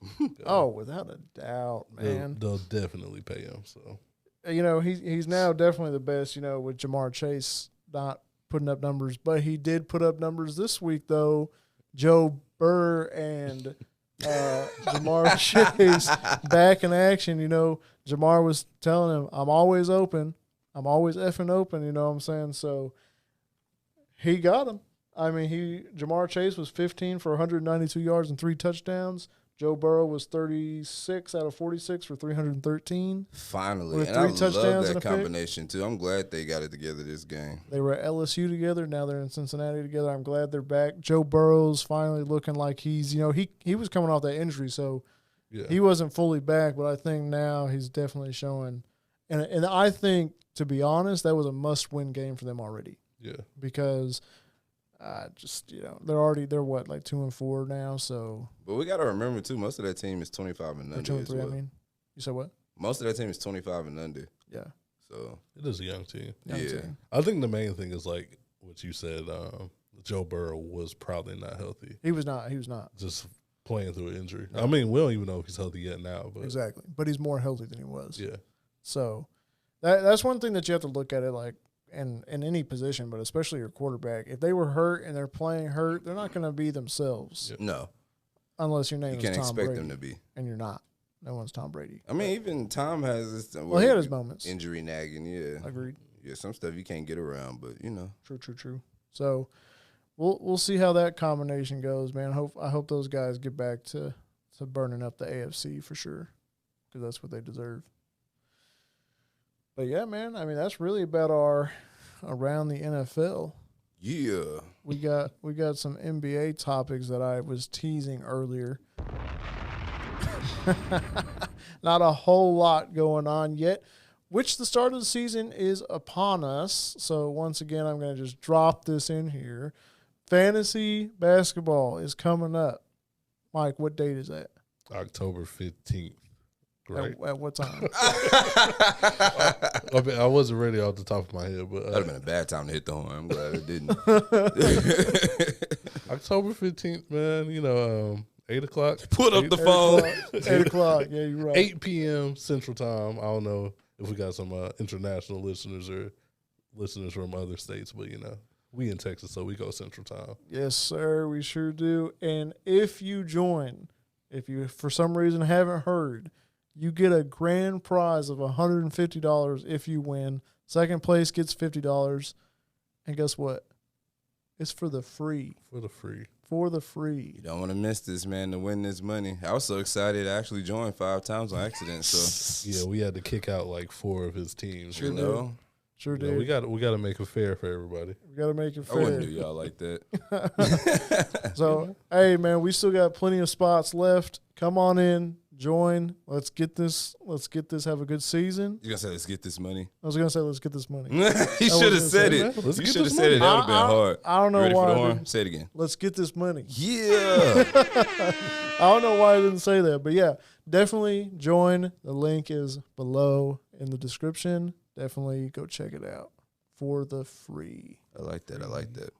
Oh, without a doubt, man. They'll definitely pay him, so. You know, he's now definitely the best, you know, with Jamar Chase not putting up numbers. But he did put up numbers this week, though. Joe Burr and Jamar Chase back in action. You know, Jamar was telling him, I'm always open. I'm always effing open, you know what I'm saying? So he got him. I mean, Jamar Chase was 15 for 192 yards and 3 touchdowns. Joe Burrow was 36 out of 46 for 313. Finally. And I love that combination, too. I'm glad they got it together this game. They were at LSU together. Now they're in Cincinnati together. I'm glad they're back. Joe Burrow's finally looking like he's, you know, he was coming off that injury, so he wasn't fully back, but I think now he's definitely showing. And I think, to be honest, that was a must-win game for them already. Yeah. Because – just, you know, they're what, like 2-4 now, so. But we got to remember, too, most of that team is 25 and under. 2-3, I mean. You said what? Most of that team is 25 and under. Yeah. So. It is a young team. Young team. I think the main thing is, like, what you said, Joe Burrow was probably not healthy. He was not. Just playing through an injury. No. I mean, we don't even know if he's healthy yet now. But. Exactly. But he's more healthy than he was. Yeah. So that's one thing that you have to look at it like, in any position, but especially your quarterback. If they were hurt and they're playing hurt, they're not going to be themselves. No. Unless your name is Tom Brady. You can't expect them to be. And you're not. No one's Tom Brady. I mean, even Tom has this. Well, he had his moments. Injury nagging, yeah. Agreed. Yeah, some stuff you can't get around, but, you know. True. So we'll see how that combination goes, man. I hope those guys get back to burning up the AFC for sure, because that's what they deserve. But, yeah, man, I mean, that's really about our around the NFL. Yeah. We got some NBA topics that I was teasing earlier. Not a whole lot going on yet, which the start of the season is upon us. So once again, I'm going to just drop this in here. Fantasy basketball is coming up. Mike, what date is that? October 15th. Right. At what time? I wasn't ready off the top of my head, but that would have been a bad time to hit the horn. I'm glad it didn't. October 15th, man. 8 o'clock. Put up the phone. 8 o'clock. Yeah, you're right. 8 p.m. Central Time. I don't know if we got some international listeners or listeners from other states, but we in Texas, so we go Central Time. Yes, sir. We sure do. And if you join, if you for some reason haven't heard, you get a grand prize of $150 if you win. Second place gets $50. And guess what? It's for the free. For the free. You don't want to miss this, man, to win this money. I was so excited I actually joined 5 times on accident. So yeah, we had to kick out like 4 of his teams. Sure did. Sure did. We got to make it fair for everybody. We got to make it fair. I wouldn't do y'all like that. So, hey, man, we still got plenty of spots left. Come on in. Join. Let's get this. Have a good season. You gonna say let's get this money? I was gonna say let's get this money. You should have said it. You should have said it. That would have been hard. I don't know ready why. For the horn? Say it again. Let's get this money. Yeah. I don't know why I didn't say that, but yeah, definitely join. The link is below in the description. Definitely go check it out for the free. I like that.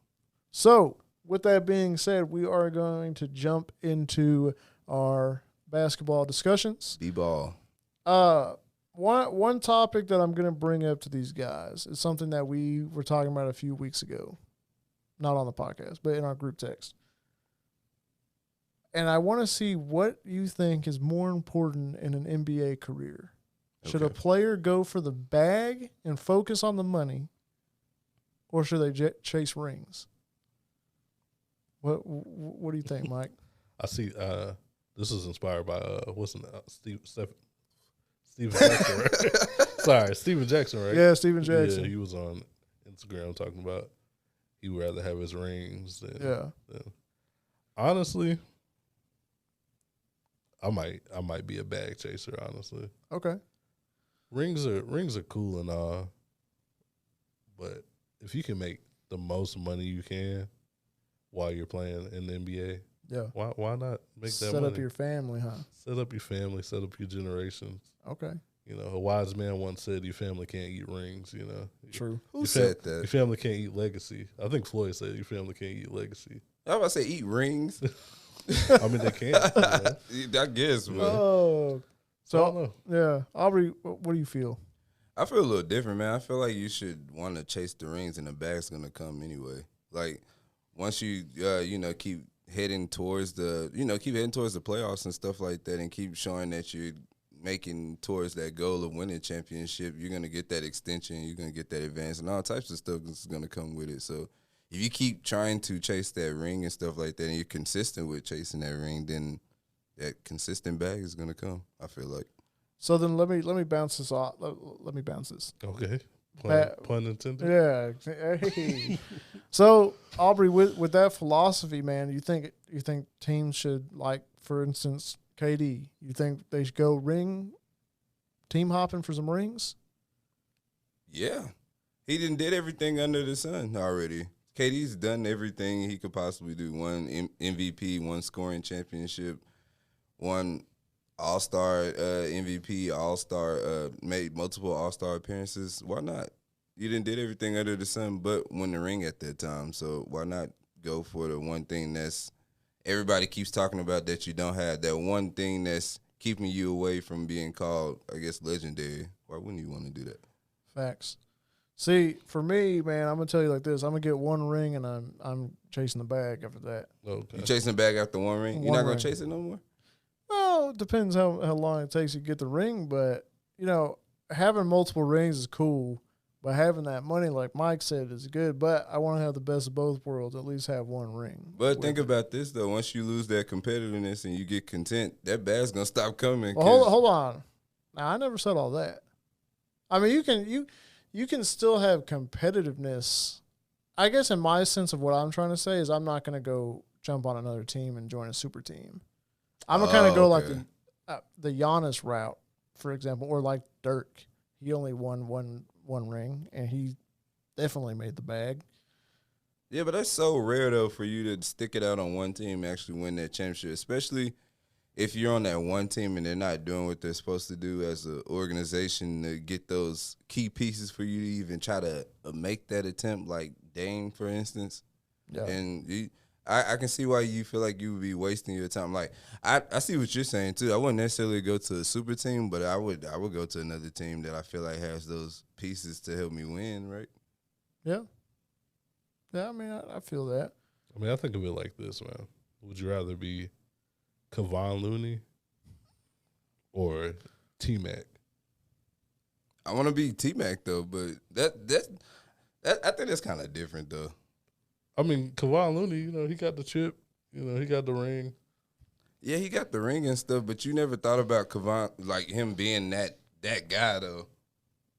So, with that being said, we are going to jump into our basketball discussions. B-ball. One topic that I'm going to bring up to these guys is something that we were talking about a few weeks ago. Not on the podcast, but in our group text. And I want to see what you think is more important in an NBA career. Should a player go for the bag and focus on the money, or should they chase rings? What do you think, Mike? I see. This is inspired by Steven Jackson, right? Sorry, Steven Jackson, right? Yeah, Steven Jackson. Yeah, he was on Instagram talking about he would rather have his rings than honestly, I might be a bag chaser, honestly. Okay. Rings are cool and all, but if you can make the most money you can while you're playing in the NBA, yeah, why not make that set money? up your family, huh? Set up your family, set up your generations. Okay. A wise man once said your family can't eat rings, True. Who said that? Your family can't eat legacy. I think Floyd said your family can't eat legacy. I was about to say eat rings. I mean, they can. I guess, man. Oh. So, I don't know. Yeah. Aubrey, what do you feel? I feel a little different, man. I feel like you should want to chase the rings and the bag's going to come anyway. Like, once you, keep heading towards the playoffs and stuff like that and keep showing that you're making towards that goal of winning championship, you're going to get that extension, you're going to get that advance, and all types of stuff is going to come with it. So if you keep trying to chase that ring and stuff like that and you're consistent with chasing that ring, then that consistent bag is going to come, I feel like. So then let me bounce this off. Let me bounce this. Okay. Pun intended. Yeah. Hey. So Aubrey, with that philosophy, man, you think teams should, like, for instance, KD, you think they should go team hopping for some rings? Yeah. He did everything under the sun already. KD's done everything he could possibly do. One MVP, one scoring championship, one All-Star MVP, All-Star, made multiple All-Star appearances. Why not? You did everything under the sun but win the ring at that time. So why not go for the one thing that's everybody keeps talking about that you don't have, that one thing that's keeping you away from being called, I guess, legendary. Why wouldn't you want to do that? Facts. See, for me, man, I'm gonna tell you like this: I'm gonna get one ring, and I'm chasing the bag after that. Okay. You chasing the bag after one ring? You're not gonna chase it no more? Well, it depends how long it takes you to get the ring, but having multiple rings is cool. But having that money, like Mike said, is good. But I want to have the best of both worlds. At least have one ring. But think about this though: once you lose that competitiveness and you get content, that bag's gonna stop coming. Well, hold on. Now, I never said all that. I mean, you can still have competitiveness I guess in my sense of what I'm trying to say is I'm not going to go jump on another team and join a super team. I'm going to kind of go like the Giannis route, for example, or like Dirk. He only won one ring, and he definitely made the bag. Yeah, but that's so rare, though, for you to stick it out on one team and actually win that championship, especially if you're on that one team and they're not doing what they're supposed to do as an organization to get those key pieces for you to even try to make that attempt, like Dame, for instance. Yeah. And I can see why you feel like you would be wasting your time. Like, I see what you're saying, too. I wouldn't necessarily go to a super team, but I would go to another team that I feel like has those pieces to help me win, right? Yeah. Yeah, I mean, I feel that. I mean, I think of it like this, man. Would you rather be Kevon Looney or T-Mac? I want to be T-Mac, though, but that I think that's kind of different, though. I mean, Kevon Looney, he got the chip. He got the ring. Yeah, he got the ring and stuff, but you never thought about Kevon, like him being that guy, though.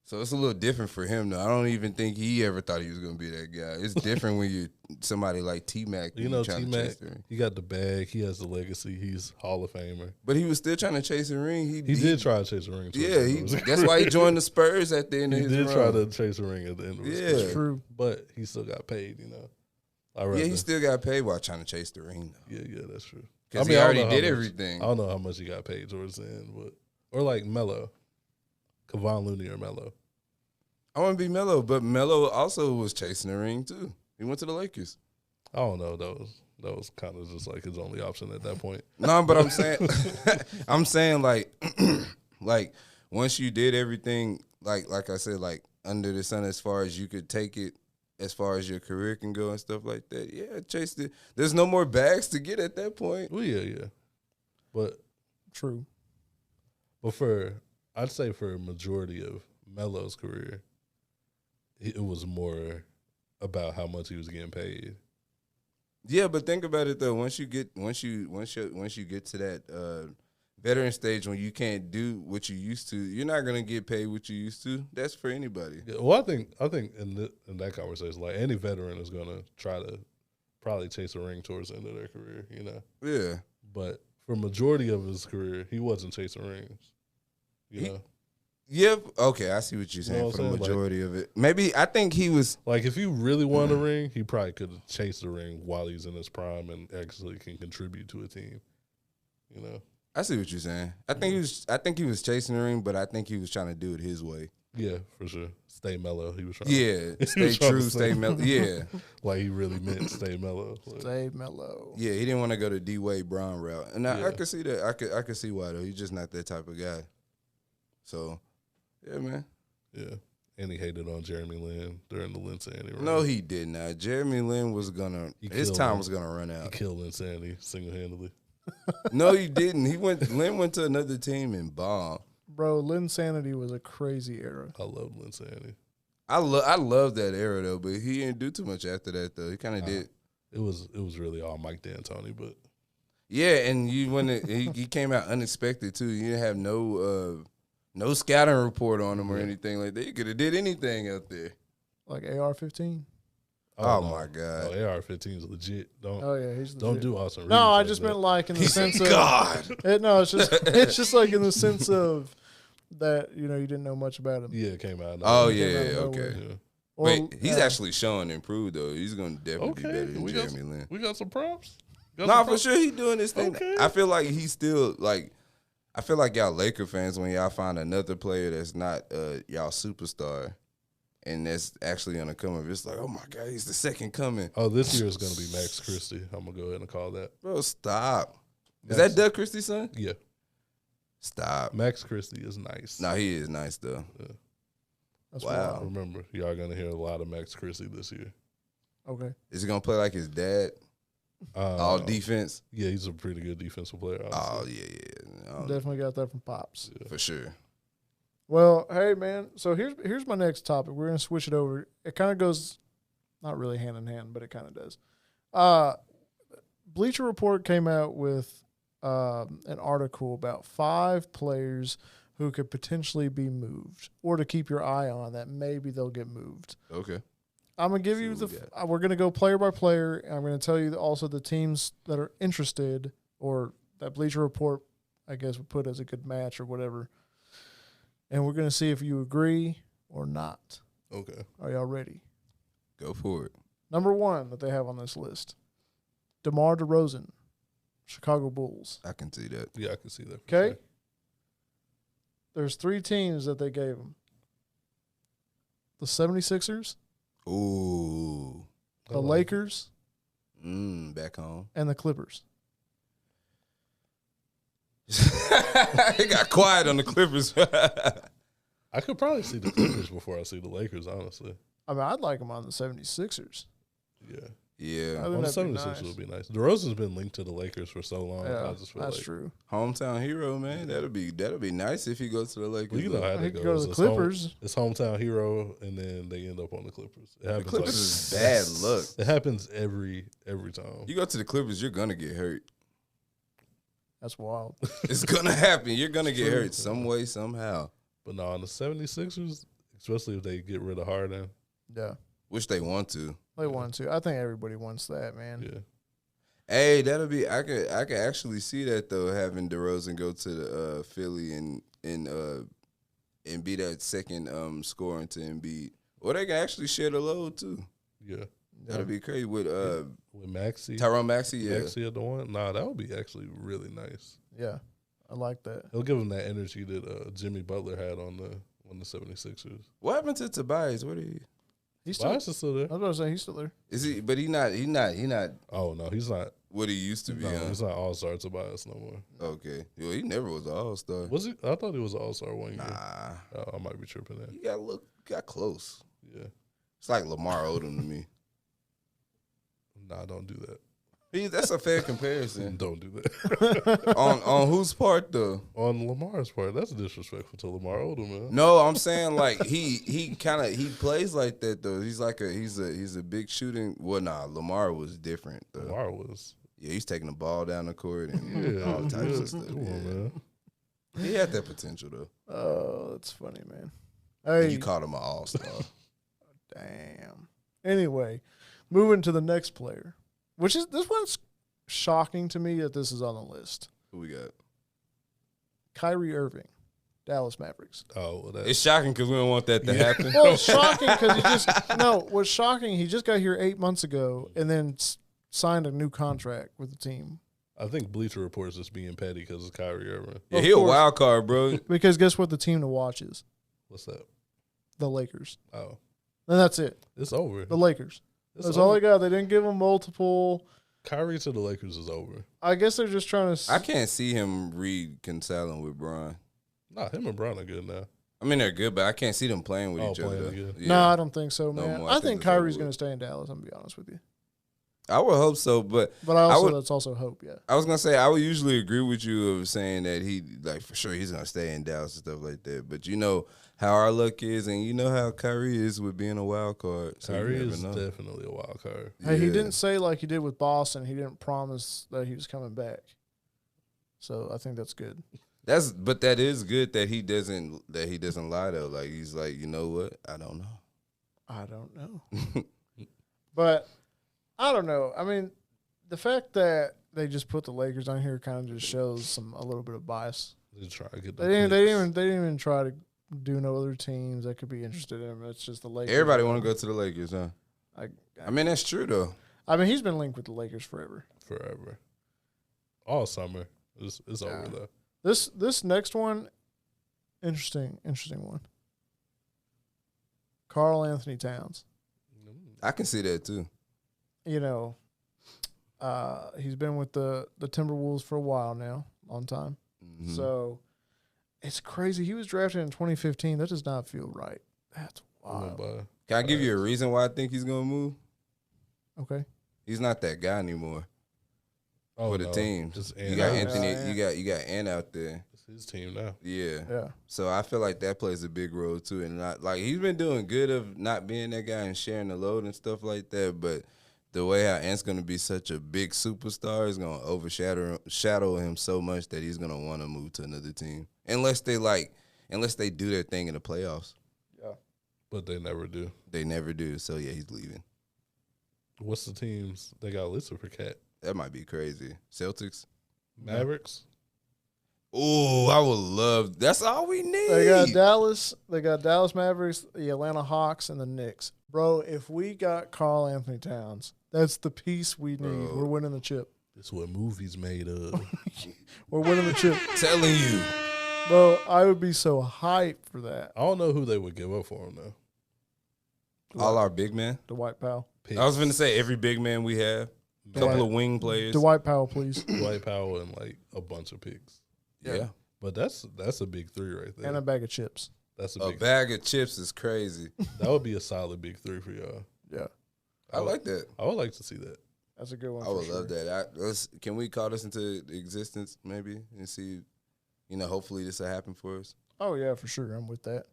So it's a little different for him, though. I don't even think he ever thought he was going to be that guy. It's different when you're somebody like T-Mac. T-Mac, he got the bag. He has the legacy. He's Hall of Famer. But he was still trying to chase a ring. He did try to chase a ring. Yeah, that's why he joined the Spurs at the end of his run. He did try to chase a ring at the end of his career. That's true. But he still got paid, He still got paid while trying to chase the ring, though. Yeah, that's true. Because he already did everything. I don't know how much he got paid towards the end, or like Melo. Kevon Looney or Melo. I want to be Melo, but Melo also was chasing the ring, too. He went to the Lakers. I don't know. That was kind of just like his only option at that point. No, but I'm saying, like once you did everything, like I said, like under the sun as far as you could take it, as far as your career can go and stuff like that, yeah, chase it. There's no more bags to get at that point. Well, yeah. But true. But I'd say for a majority of Melo's career, it was more about how much he was getting paid. Yeah, but think about it though. Once you get to that veteran stage when you can't do what you used to, you're not gonna get paid what you used to. That's for anybody. Yeah, well, I think in that conversation, like any veteran is gonna try to probably chase a ring towards the end of their career. Yeah. But for majority of his career, he wasn't chasing rings. Yeah, okay, I see what you're saying for the majority of it. Maybe I think he was like, if he really wanted a ring, he probably could have chased the ring while he's in his prime and actually can contribute to a team. I see what you're saying. I think he was chasing the ring, but I think he was trying to do it his way. Yeah, for sure. Stay mellow. He was trying. Yeah, stay true, stay mellow. Yeah, like he really meant stay mellow. Stay mellow. Yeah, he didn't want to go the D-Wade Brown route, and I could see that. I could see why though. He's just not that type of guy. So. Yeah, man. Yeah. And he hated on Jeremy Lin during the Linsanity run. No, he did not. Jeremy Lin was his time was gonna run out. He killed Linsanity single-handedly. No, he didn't. Lin went to another team and bombed. Bro, Linsanity was a crazy era. I love Linsanity. I love that era though, but he didn't do too much after that though. He kind of did. It was really all Mike D'Antoni, but yeah, and he came out unexpected too. You didn't have no scouting report on him or anything like that. You could have did anything out there. Like AR-15? Oh my God. Oh, AR-15 is legit. He's legit. Don't do Austin Reeves. No, I just meant like in the sense of God. It's just like in the sense of that, you didn't know much about him. Yeah, it came out. Okay. Yeah. Wait, he's actually showing improved though. He's gonna definitely be better than Jeremy Lin. We got some props. For sure he's doing this thing. Okay. I feel like he's still like. I feel like y'all Laker fans when y'all find another player that's not y'all superstar and that's actually on the come up, it's like, oh my God, he's the second coming. Oh, this year is going to be Max Christie. I'm going to go ahead and call that. Bro, stop. Is that Doug Christie's son? Yeah. Stop. Max Christie is nice. No, he is nice though. Yeah. That's wow. Wild. Remember, y'all going to hear a lot of Max Christie this year. Okay. Is he going to play like his dad? All defense? Yeah, he's a pretty good defensive player, honestly. Oh, yeah. Definitely got that from Pops. Yeah. For sure. Well, hey, man, so here's my next topic. We're going to switch it over. It kind of goes not really hand in hand, but it kind of does. Bleacher Report came out with an article about 5 players who could potentially be moved or to keep your eye on that maybe they'll get moved. Okay. I'm gonna give you we're gonna go player by player. And I'm gonna tell you also the teams that are interested or that Bleacher Report, I guess, would put as a good match or whatever. And we're gonna see if you agree or not. Okay. Are y'all ready? Go for it. Number 1 that they have on this list, DeMar DeRozan, Chicago Bulls. I can see that. Yeah, I can see that. Okay. Sure. There's 3 teams that they gave him. The 76ers. Ooh. The Lakers. Back home. And the Clippers. It got quiet on the Clippers. I could probably see the Clippers before I see the Lakers, honestly. I mean, I'd like them on the 76ers. Yeah. Yeah. On the 76ers would be nice. DeRozan's been linked to the Lakers for so long. Yeah, I just feel that's true. Hometown hero, man. That'll be nice if he goes to the Lakers. Well, you know how he that could goes. go to the Clippers. It's hometown hero, and then they end up on the Clippers. It happens. The Clippers is bad luck. It happens every time. You go to the Clippers, you're gonna get hurt. That's wild. It's gonna happen. You're gonna get hurt some way, somehow. But no, on the 76ers, especially if they get rid of Harden. Yeah. Which they want to. They want to. I think everybody wants that, man. Yeah. Hey, that'll be. I could actually see that though, having DeRozan go to the Philly and be that second scoring to Embiid, or they can actually share the load too. Yeah. That'd be crazy with Maxey, Tyrone Maxey. Yeah, Maxey at the one. Nah, that would be actually really nice. Yeah, I like that. He'll give him that energy that Jimmy Butler had on the 76ers. What happened to Tobias? What did he? He's still there. I was about to say he's still there. Is he? But he not. Oh no, he's not what he used to be. No, he's not All-Star Tobias no more. Okay, well, he never was an All-Star. Was he? I thought he was an All-Star one year. Nah, I might be tripping there. You got close. Yeah, it's like Lamar Odom to me. Nah, don't do that. That's a fair comparison. Don't do that. on whose part though? On Lamar's part. That's disrespectful to Lamar Odom, man. No, I'm saying like he plays like that though. He's like he's a big shooting. Well, nah, Lamar was different though. Lamar was. Yeah, he's taking the ball down the court and all types of stuff. Come on, man. He had that potential though. Oh, that's funny, man. Hey, you called him an all-star. Damn. Anyway, moving to the next player, which is this one's shocking to me that this is on the list. Who we got? Kyrie Irving, Dallas Mavericks. Oh, well, it's shocking because we don't want that to happen. Well, it's shocking because what's shocking, he just got here 8 months ago and then signed a new contract with the team. I think Bleacher Report is just being petty because it's Kyrie Irving. Yeah, he a wild card, bro. Because guess what the team to watch is? What's that? The Lakers. Oh. And that's it. It's over. The Lakers. That's all they got. They didn't give him multiple. Kyrie to the Lakers is over. I guess they're just trying to. I can't see him reconciling with Bron. Nah, him and Bron are good now. I mean, they're good, but I can't see them playing with each other. Yeah. No, I don't think so, man. No I think Kyrie's going to stay in Dallas, I'm going to be honest with you. I would hope so, but that's also hope, yeah. I was going to say, I would usually agree with you of saying that he, like, for sure he's going to stay in Dallas and stuff like that. But you know how our luck is, and you know how Kyrie is with being a wild card. So Kyrie is definitely a wild card. Hey, he didn't say like he did with Boston. He didn't promise that he was coming back. So I think that's good. But that is good that he doesn't lie though. Like he's like, you know what? I don't know. But I don't know. I mean, the fact that they just put the Lakers on here kind of just shows a little bit of bias. They try to get they didn't even try to do no other teams that could be interested in him. It's just the Lakers. Everybody want to go to the Lakers, huh? I mean, that's true though. I mean, he's been linked with the Lakers forever. All summer. It's over though. This next one, interesting one. Karl Anthony Towns. I can see that too. You know, he's been with the Timberwolves for a while now, long time. Mm-hmm. So it's crazy. He was drafted in 2015. That does not feel right. That's wild. Can I give you a reason why I think he's gonna move? Okay. He's not that guy anymore. For the team. You got Anthony. You got Ant out there. It's his team now. Yeah. So I feel like that plays a big role too, and not like he's been doing good of not being that guy and sharing the load and stuff like that. But the way how Ant's gonna be such a big superstar is gonna overshadow him so much that he's gonna want to move to another team unless they do their thing in the playoffs. Yeah. But they never do. They never do. So, yeah, he's leaving. What's the teams they got listed for Cat? That might be crazy. Celtics? Mavericks? Oh, I would love. That's all we need. They got Dallas. They got Dallas Mavericks, the Atlanta Hawks, and the Knicks. Bro, if we got Karl Anthony Towns, that's the piece we need. Bro. We're winning the chip. That's what movies made of. We're winning the chip. Telling you. Bro, I would be so hyped for that. I don't know who they would give up for him, though. All our big men. Dwight Powell. Picks. I was going to say every big man we have. A couple of wing players. Dwight Powell, please. Dwight Powell and like a bunch of picks. Yeah. But that's a big three right there. And a bag of chips. That's a bag of chips is crazy. That would be a solid big three for y'all. Yeah. I like that. I would like to see that. That's a good one. I would love that. Can we call this into existence maybe and see, hopefully this will happen for us? Oh, yeah, for sure. I'm with that.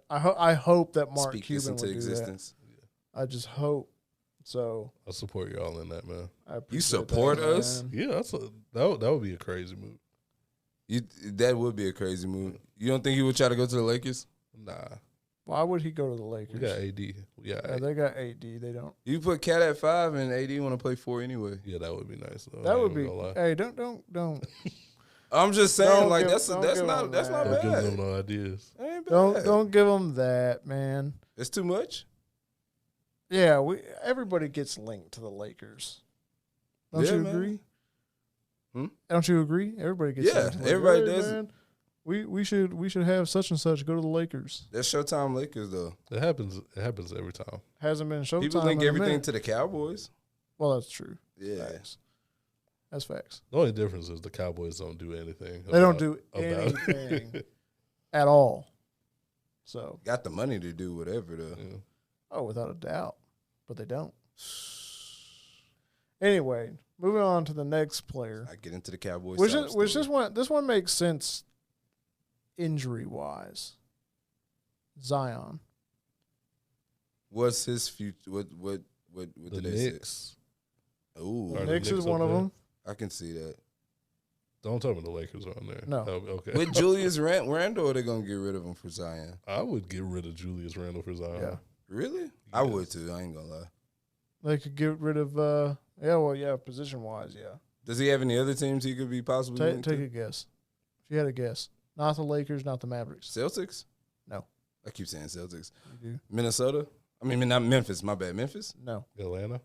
I hope that Mark Speak Cuban this into would existence. do that. I just hope. So I support y'all in that, man. You support us? Yeah, that would be a crazy move. That would be a crazy move. You don't think he would try to go to the Lakers? Nah. Why would he go to the Lakers? We got AD. Yeah, they got AD. They don't. You put Cat at 5 and AD want to play 4 anyway. Yeah, that would be nice though. That would be. Hey, don't. I'm just saying, like that's not Don't bad. give them no ideas. Ain't bad. Don't give them that, man. It's too much. Yeah, everybody gets linked to the Lakers. Don't you agree? Don't you agree? Everybody gets linked to the Lakers. Everybody does. Man, we should have such and such go to the Lakers. That's Showtime Lakers though. It happens every time. Hasn't been Showtime. People link everything to the Cowboys. Well, that's true. Yeah. Facts. That's facts. The only difference is the Cowboys don't do anything. They don't do anything at all. So got the money to do whatever though. Yeah. Oh, without a doubt. But they don't. Anyway, moving on to the next player. I get into the Cowboys. Which this one makes sense injury wise. Zion. What's his future? What did they Knicks. say? Ooh, The Knicks is one of them. I can see that. Don't tell me the Lakers are on there. No. Okay. With Julius Randle, are they gonna get rid of him for Zion? I would get rid of Julius Randle for Zion. Yeah. Really? Yes. I would too. I ain't gonna lie. They could get rid of position wise, yeah. Does he have any other teams he could be possibly take a guess. If you had a guess. Not the Lakers, not the Mavericks. Celtics? No. I keep saying Celtics. You do. Minnesota? I mean, not Memphis. My bad. Memphis? No. Atlanta?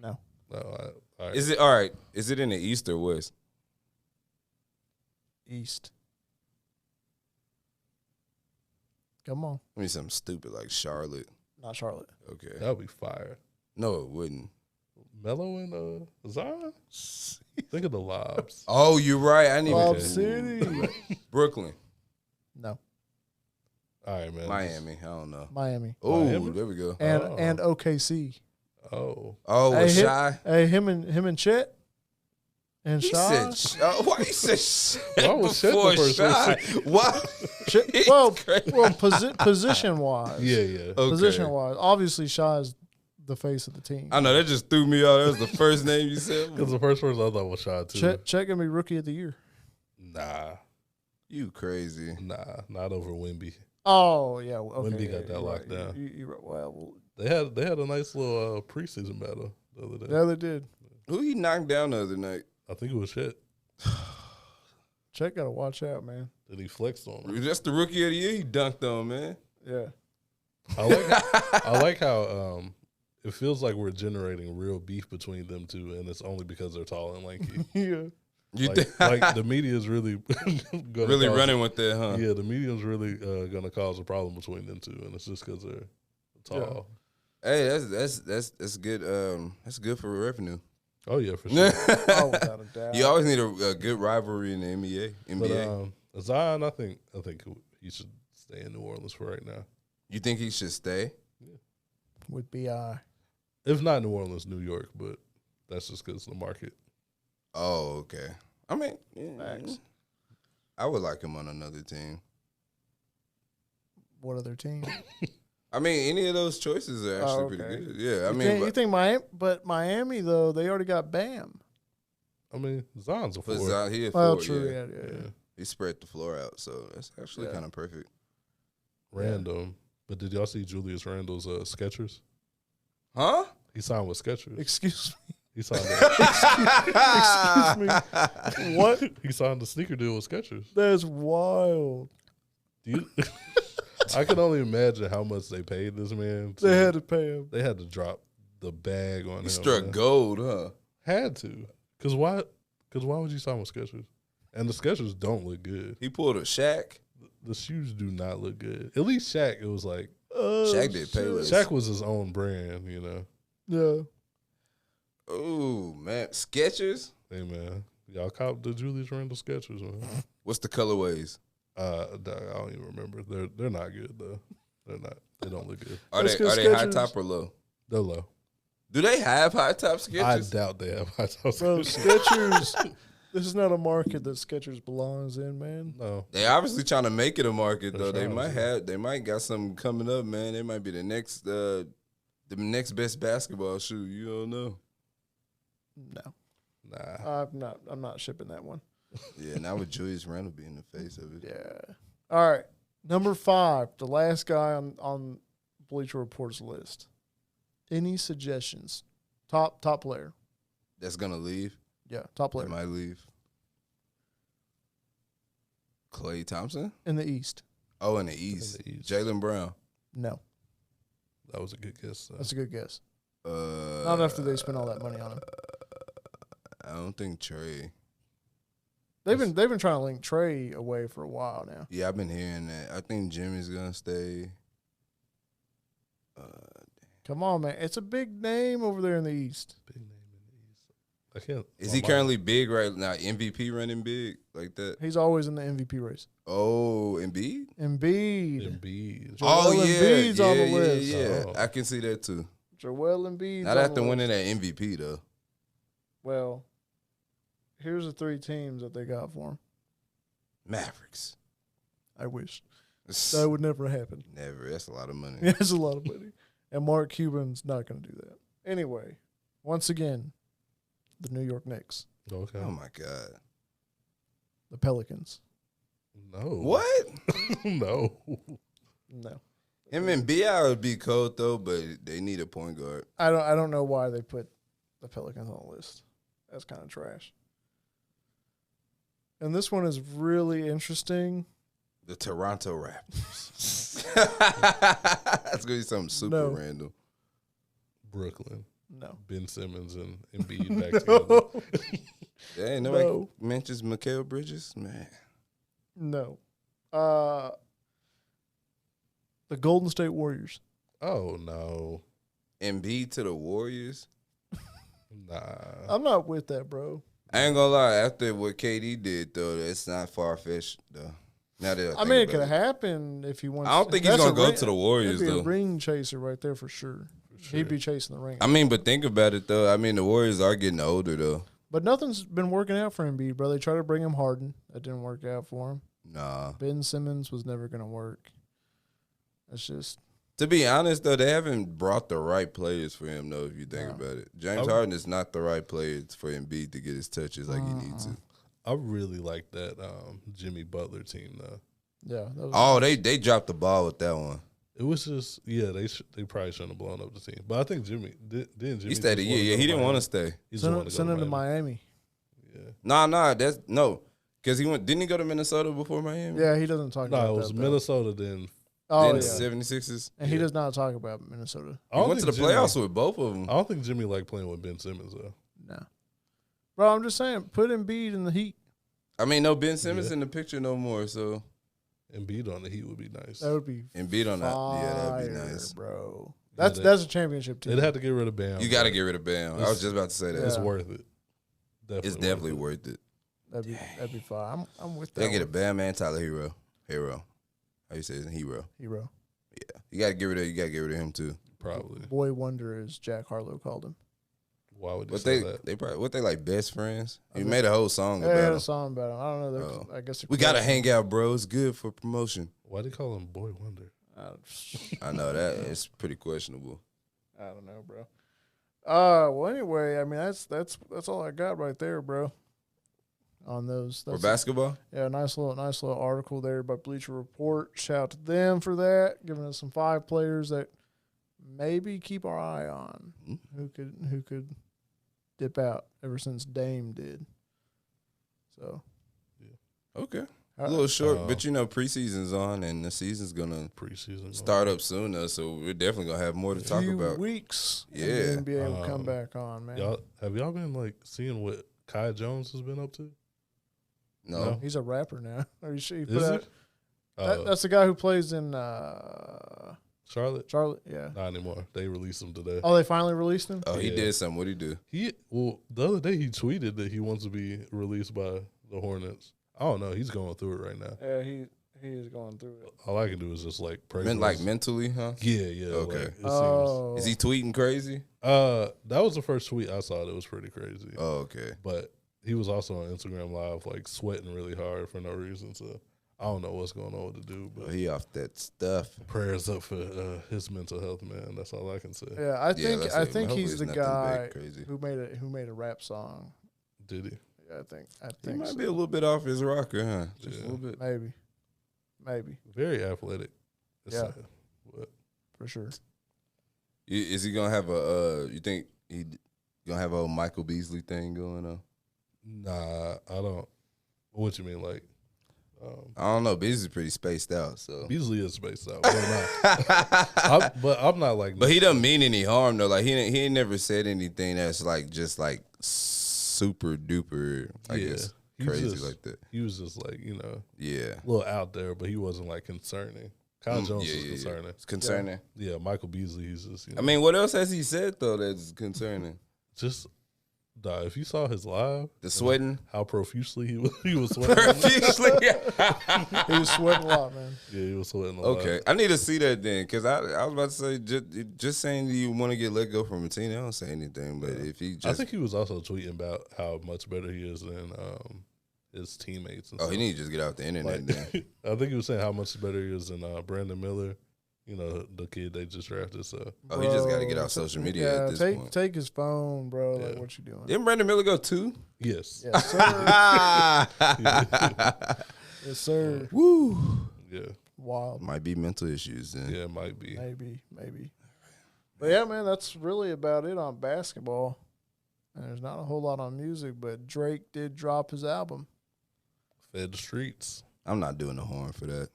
No. No. All right. Is it all right? Is it in the East or West? East. Come on. I mean, something stupid like Charlotte. Not Charlotte. Okay. That would be fire. No, it wouldn't. Melo and Zion? Think of the lobs. Oh, you're right. I need Lob City. Brooklyn. No. All right, man. Miami. I don't know. Miami. Oh, Miami? there we go. And OKC. Oh. Oh, Hey, with Shy. Hey, him and Chet. And He Shaw. said, why he said Chet Why was Chet the before first Shy? one? Why? Chet, well, position wise. Yeah. Okay. Position wise, obviously Shaw is the face of the team. I know that just threw me off. That was the first name you said. Because the first person I thought was Shaw, too. Chet gonna be rookie of the year. Nah. You crazy? Nah, not over Wemby. Oh yeah, okay. Wemby got that locked down. Well, They had a nice little preseason battle the other day. yeah, they did. Who he knocked down the other night? I think it was Chet. Chet gotta watch out, man. That he flexed on him. That's the rookie of the year he dunked on, man. Yeah. I like how it feels like we're generating real beef between them two, and it's only because they're tall and lanky. Yeah. Like the media is really really running with that, huh? Yeah, the media is really going to cause a problem between them two, and it's just because they're tall. Yeah. Hey, that's good. That's good for revenue. Oh yeah, for sure. Oh, without a doubt. You always need a good rivalry in the NBA. But Zion, I think he should stay in New Orleans for right now. You think he should stay? Yeah. With BI. If not New Orleans, New York, but that's just because of the market. Oh, okay. I mean, Thanks. I would like him on another team. What other team? I mean, any of those choices are actually pretty good. Yeah, you think Miami? But Miami though, they already got Bam. I mean, Zion's a forward. Zion, Well, true. Yeah. He spread the floor out, so that's actually kind of perfect. Random. But did y'all see Julius Randle's Skechers? Huh? He signed with Skechers. Excuse me. He signed Excuse me. What? He signed the sneaker deal with Skechers. That's wild. I can only imagine how much they paid this man. They had to pay him. They had to drop the bag on him. He struck gold, huh? Had to. Because why would you sign with Skechers? And the Skechers don't look good. He pulled a Shaq. The shoes do not look good. At least Shaq, it was like. Shaq did Payless. Shaq was his own brand, you know. Yeah. Oh, man. Skechers? Hey, man. Y'all cop the Julius Randle Skechers, man. What's the colorways? I don't even remember. They're not good, though. They're not. They don't look good. Are they high top or low? They're low. Do they have high top Skechers? I doubt they have high top Skechers. Bro, Skechers, this is not a market that Skechers belongs in, man. No. They obviously trying to make it a market, They're though. They might got something coming up, man. They might be the next best basketball shoe. You don't know. No. Nah. I'm not shipping that one. Yeah, now with Julius Randle being the face of it. Yeah. All right. Number 5, the last guy on Bleacher Report's list. Any suggestions? Top player. That's gonna leave. Yeah, top player. That might leave. Klay Thompson? In the East. Oh, in the East. Jaylen Brown. No. That was a good guess. That's a good guess. Not after they spent all that money on him. I don't think Trey. They've been trying to link Trey away for a while now. Yeah, I've been hearing that. I think Jimmy's gonna stay. Come on, man. It's a big name over there in the East. Big name in the East. I can't. Is he currently big right now? MVP running big like that? He's always in the MVP race. Oh, Embiid? Embiid. Oh, yeah. Embiid's on the list. Yeah, Oh. I can see that too. Joel Embiid's Not on after the winning list. that MVP, though. Well, here's the 3 teams that they got for him. Mavericks. I wish. That would never happen. Never. That's a lot of money. That's a lot of money. And Mark Cuban's not going to do that. Anyway, once again, the New York Knicks. Okay. Oh, my God. The Pelicans. No. What? No. No. Him and B.I. would be cold, though, but they need a point guard. I don't know why they put the Pelicans on the list. That's kind of trash. And this one is really interesting. The Toronto Raptors. That's going to be something super random. Brooklyn. No. Ben Simmons and Embiid back together. Ain't nobody mentions Mikal Bridges? Man. No. The Golden State Warriors. Oh, no. Embiid to the Warriors? Nah. I'm not with that, bro. I ain't gonna lie. After what KD did, though, it's not far-fetched, though. Now that I mean, it could happen if he wants. I don't think he's gonna go to the Warriors, though. though. A ring chaser right there for sure. He'd be chasing the ring. I mean, but think about it, though. I mean, the Warriors are getting older, though. But nothing's been working out for Embiid, bro. They tried to bring him Harden. That didn't work out for him. Nah. Ben Simmons was never gonna work. It's just. To be honest, though, they haven't brought the right players for him, though, if you think about it. James Harden is not the right player for Embiid to get his touches like he needs to. I really like that Jimmy Butler team, though. Yeah. That was they dropped the ball with that one. It was just, they probably shouldn't have blown up the team. But I think Jimmy, didn't Jimmy? He stayed a year. Yeah, he didn't want to stay. Send him to Miami. Yeah. Nah, that's, no. Because didn't he go to Minnesota before Miami? Yeah, he doesn't talk about that. No, it was Minnesota then. Oh, the 76ers. And he does not talk about Minnesota. He went to the playoffs with both of them. I don't think Jimmy liked playing with Ben Simmons, though. No. Bro, I'm just saying, put Embiid in the Heat. I mean, no Ben Simmons in the picture no more, so. Embiid on the Heat would be nice. That would be Embiid on that. Yeah, that would be nice. Bro. That's a championship team. They'd have to get rid of Bam. You got to get rid of Bam. I was just about to say that. It's worth it. It's definitely worth it. That'd be fine. I'm with that. They get a Bam and Tyler Hero. How you say it? Hero. Yeah. You gotta get rid of him too. Probably. Boy wonder, as Jack Harlow called him. Why would you say that? They like best friends? He made a whole song about him. Yeah, a song about him. I don't know. I guess we gotta hang out, bro. It's good for promotion. Why do they call him Boy Wonder? I know that it's pretty questionable. I don't know, bro. Well, anyway, I mean that's all I got right there, bro. on those. For basketball? Yeah, nice little article there by Bleacher Report. Shout out to them for that, giving us some 5 players that maybe keep our eye on who could dip out ever since Dame did. So, yeah. Okay. A little short, but preseason's on and the season's gonna start up soon, though, so we're definitely gonna have more to talk about. Few weeks, yeah. And the NBA will come back on, man. Have y'all been like seeing what Kai Jones has been up to? No, he's a rapper now. Are you sure? That's the guy who plays in Charlotte. Yeah. Not anymore. They released him today. Oh, they finally released him. Oh, he did something. What did he do? The other day he tweeted that he wants to be released by the Hornets. I don't know. He's going through it right now. Yeah, he is going through it. All I can do is just like pray. Like mentally, huh? Yeah. Okay. Like, is he tweeting crazy? That was the first tweet I saw that was pretty crazy. Oh, okay. But he was also on Instagram Live, like sweating really hard for no reason. So I don't know what's going on with the dude. But he off that stuff. Prayers up for his mental health, man. That's all I can say. Yeah, I think he's the guy who made a rap song. Did he? Yeah, I think he might be a little bit off his rocker, huh? Just a little bit. Maybe. Very athletic. Yeah. For sure. Is he gonna have you think he gonna have a whole Michael Beasley thing going on? Nah, I don't. What you mean, like? I don't know. Beasley's pretty spaced out. So Beasley is spaced out, but I'm not like. But he doesn't mean any harm though. Like he ain't never said anything that's like just like super duper. I guess crazy like that. He was just like a little out there, but he wasn't like concerning. Kyle Jones is concerning. It's concerning. Yeah, Michael Beasley. He's just. I mean, what else has he said though that's concerning? Just. If you saw his live, the sweating, how profusely he was sweating. Profusely, he was sweating a lot, man. Yeah, he was sweating a lot. Okay, I need to see that then, because I was about to say just saying you want to get let go from a team, I don't say anything. But if he, I think he was also tweeting about how much better he is than his teammates. And stuff. He need to just get out the internet. Then I think he was saying how much better he is than Brandon Miller. The kid they just drafted. So he just got to get off social media at this point. Take his phone, bro. Yeah. Like, what you doing? Didn't Brandon Miller go too? Yes. Yes, sir. Yes, sir. Woo. Yeah. Wild. Might be mental issues then. Yeah, it might be. Maybe. But yeah, man, that's really about it on basketball. And there's not a whole lot on music, but Drake did drop his album. Fed the streets. I'm not doing the horn for that.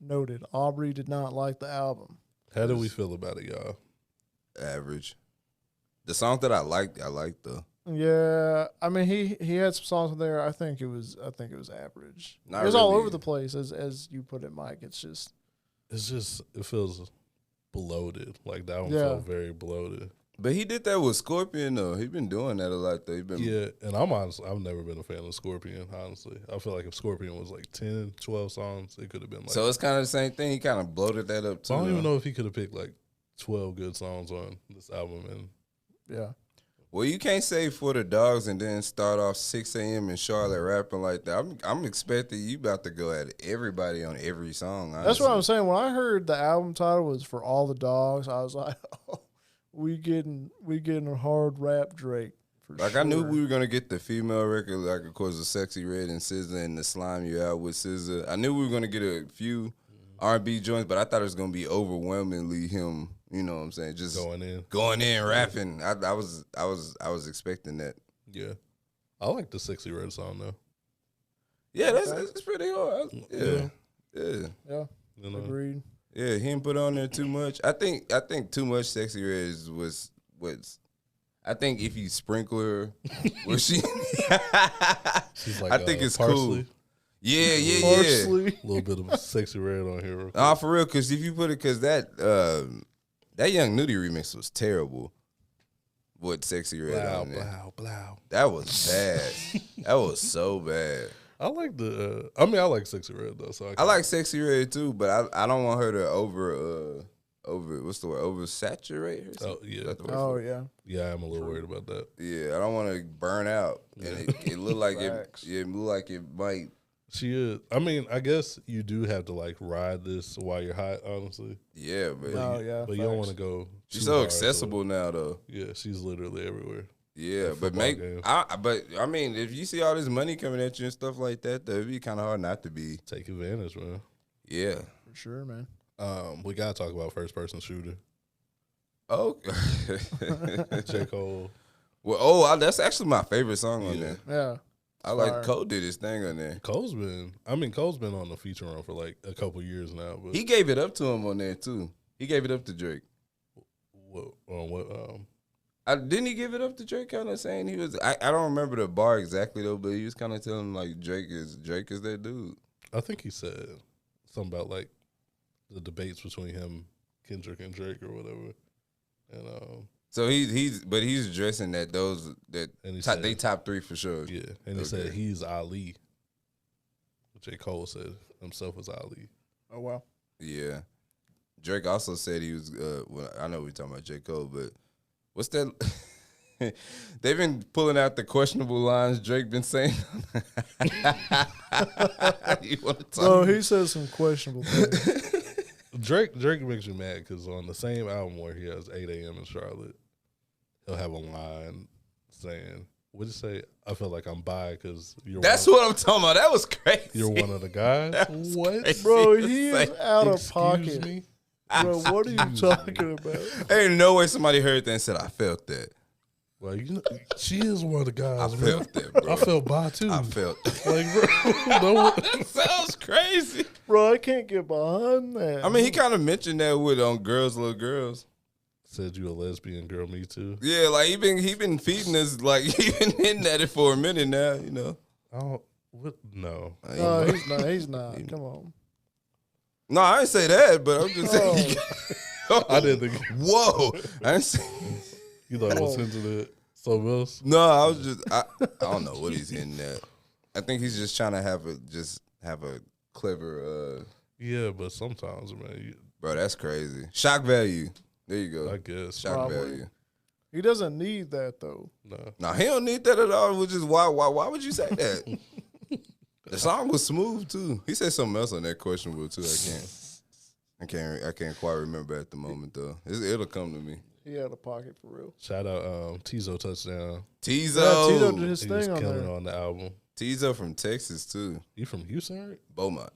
Noted. Aubrey did not like the album. How do we feel about it, y'all? Average. The songs that I liked though. Yeah, I mean he had some songs in there. I think it was average. Not it was really. all over the place, as you put it, Mike. It feels bloated. Like that one felt very bloated. But he did that with Scorpion though. He's been doing that a lot though. And I've never been a fan of Scorpion, honestly. I feel like if Scorpion was like 10, 12 songs, it could have been like. So it's kind of the same thing. He kind of bloated that up too. I don't even know if he could have picked like 12 good songs on this album. And yeah. Well, you can't say For the Dogs and then start off 6 a.m. in Charlotte rapping like that. I'm expecting you about to go at everybody on every song. Honestly. That's what I'm saying. When I heard the album title was For All the Dogs, I was like, oh, we getting a hard rap Drake. Like sure. I knew we were gonna get the female record, like of course the Sexy Red and SZA and the Slime You Out with SZA. I knew we were gonna get a few R&B joints, but I thought it was gonna be overwhelmingly him. You know what I'm saying? Just going in, rapping. I was expecting that. Yeah, I like the Sexy Red song though. Yeah, that's pretty hard. Yeah. Agreed. Yeah, he didn't put on there too much. I think too much Sexy Red was. I think if you sprinkle her, she's like, I think it's parsley. Cool. Yeah. A little bit of Sexy Red on here. For real, because if you put it, because that Young Nudie remix was terrible. With Sexy Red on there. Blow. That was bad. That was so bad. I like I like Sexy Red though. So I like Sexy Red too, but I don't want her to oversaturate herself. Oh yeah. Yeah. Yeah, I'm a little worried about that. Yeah, I don't want to burn out, and it looked like it looked like it might. She is. I mean, I guess you do have to like ride this while you're hot, honestly. Yeah, but but you don't want to go. She's so accessible now, though. Yeah, she's literally everywhere. Yeah, but I mean, if you see all this money coming at you and stuff like that, though, it'd be kind of hard not to be take advantage, man. Yeah, for sure, man. We gotta talk about first person shooter. Oh, J. Cole. Well, that's actually my favorite song on there. Yeah, I like Cole did his thing on there. Cole's been on the feature run for like a couple years now. But he gave it up to him on there too. He gave it up to Drake. Didn't he give it up to Drake? Kind of saying he was. I don't remember the bar exactly though, but he was kind of telling him like Drake is that dude. I think he said something about like the debates between him, Kendrick, and Drake or whatever. And so he's addressing that they top three for sure. Yeah, and he said he's Ali. J. Cole said himself as Ali. Oh wow. Yeah, Drake also said he was. Well, I know we're talking about J. Cole, but what's that? They've been pulling out the questionable lines Drake been saying. He says some questionable things. Drake makes you mad because on the same album where he has 8 a.m. in Charlotte, he'll have a line saying, what'd you say? I feel like I'm bi because you're That's what I'm talking about. That was crazy. You're one of the guys? What? Bro, he is out of pocket. Me? Bro, what are you talking about? Ain't no way somebody heard that and said, I felt that. Well, she is one of the guys. I felt that, bro. I felt bi too. I felt like, bro, that sounds crazy, bro. I can't get behind that. I mean, he kind of mentioned that with Girls, Little Girls. Said you a lesbian girl, me too. Yeah, like he been feeding us, like he been hitting at it for a minute now. You know. No. No, he's not. Come on. No, I didn't say that, but I'm just saying. I didn't think. Whoa, I didn't say. You thought I was into that something else? No, I was just I don't know what he's hitting at. I think he's just trying to have a clever. Yeah, but sometimes, man, bro, that's crazy. Shock value. There you go. I guess shock value. He doesn't need that though. No, he don't need that at all. Which is why would you say that? The song was smooth too. He said something else on that questionable too. I can't quite remember at the moment though. It'll come to me. He out of pocket for real. Shout out Tizo touchdown. Tizo. Yeah, Tizo did his he thing was on killing there. On the album. Tizo from Texas too. You from Houston, right? Beaumont.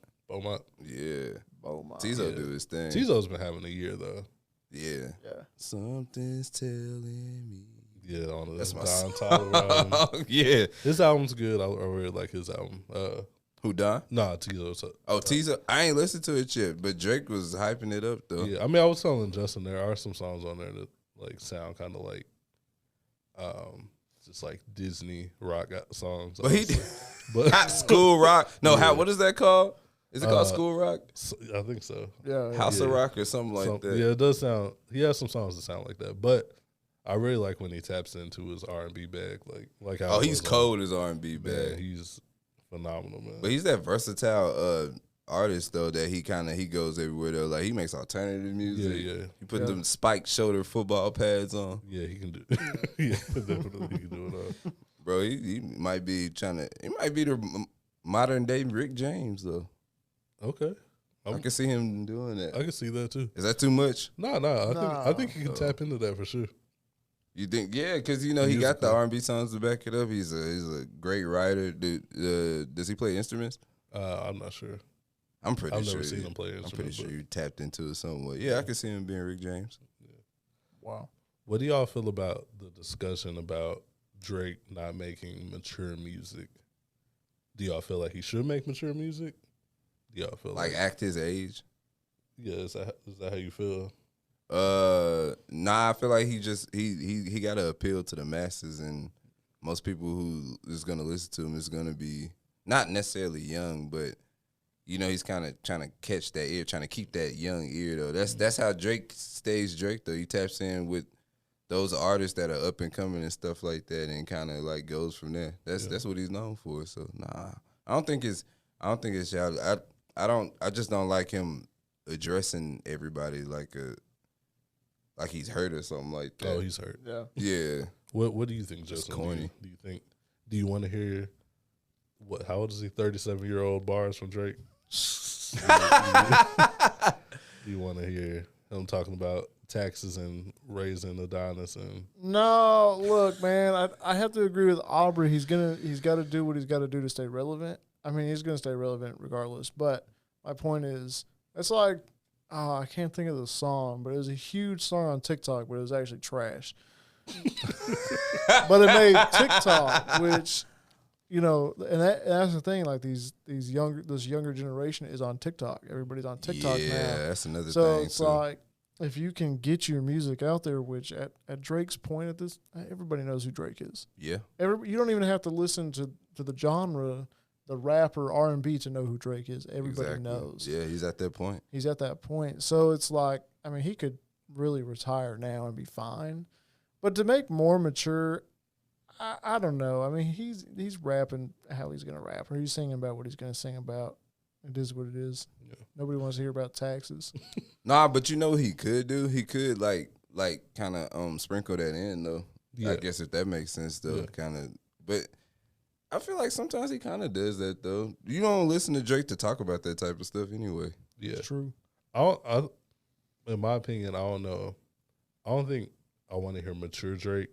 Yeah. Beaumont. Tizo do his thing. Tizo's been having a year though. Yeah. Something's telling me. Yeah, on that's the my Don Tyler album. Yeah. His album's good. I really like his album. Who, Don? Nah, Tizo. Tizo. I ain't listened to it yet, but Drake was hyping it up though. Yeah, I mean, I was telling Justin there are some songs on there that like sound kind of like, just like Disney rock songs. But Hot School Rock. No, what is that called? Is it called School Rock? I think so. Yeah. House of Rock or something like that. Yeah, it does sound. He has some songs that sound like that, but I really like when he taps into his R&B bag, like how. Oh, he's cold as R&B bag. Man, he's phenomenal, man. But he's that versatile artist though that he goes everywhere though. Like he makes alternative music. Yeah. He put them spiked shoulder football pads on. Yeah, he can do. Yeah, definitely he can do it all. Bro, he might be the modern day Rick James though. Okay. I can see him doing that. I can see that too. Is that too much? No. I think he can tap into that for sure. You think? Yeah, because he got the R&B songs to back it up. He's a great writer. Does he play instruments? I'm not sure. I'm pretty sure. I've never seen him play instruments. I'm pretty sure you tapped into it some way. Yeah, I can see him being Rick James. Yeah. Wow. What do y'all feel about the discussion about Drake not making mature music? Do y'all feel like he should make mature music? Do y'all feel like act his age? Yeah, is that how you feel? Nah, I feel like he got to appeal to the masses, and most people who is gonna listen to him is gonna be not necessarily young, but he's kind of trying to catch that ear, trying to keep that young ear though. That's how Drake stays Drake though. He taps in with those artists that are up and coming and stuff like that, and kind of like goes from there. That's what he's known for. So nah, I don't think it's y'all. I just don't like him addressing everybody like he's hurt or something like that. Oh, he's hurt. Yeah. Yeah. What do you think, Justin? Corny. Do you want to hear how old is he? 37-year-old bars from Drake? Do you want to hear him talking about taxes and raising Adonis and no, look, man, I have to agree with Aubrey. He's got to do what he's got to do to stay relevant. I mean, he's going to stay relevant regardless. But my point is, it's like, I can't think of the song, but it was a huge song on TikTok, but it was actually trash. But it made TikTok, which, you know, and that's the thing. Like this younger generation is on TikTok. Everybody's on TikTok now. Yeah, that's another thing. So it's like, if you can get your music out there, which at Drake's point at this, everybody knows who Drake is. Yeah. You don't even have to listen to the genre, the rap or R&B to know who Drake is. Everybody knows. Yeah, he's at that point. He's at that point. So it's like, I mean, he could really retire now and be fine. But to make more mature, I don't know. I mean, he's rapping how he's going to rap, or he's singing about what he's going to sing about. It is what it is. Yeah. Nobody wants to hear about taxes. Nah, but you know what he could do? He could like kind of sprinkle that in though. Yeah. I guess if that makes sense though, kind of. But I feel like sometimes he kind of does that though. You don't listen to Drake to talk about that type of stuff anyway. Yeah, it's true. In my opinion, I don't know. I don't think I want to hear mature Drake.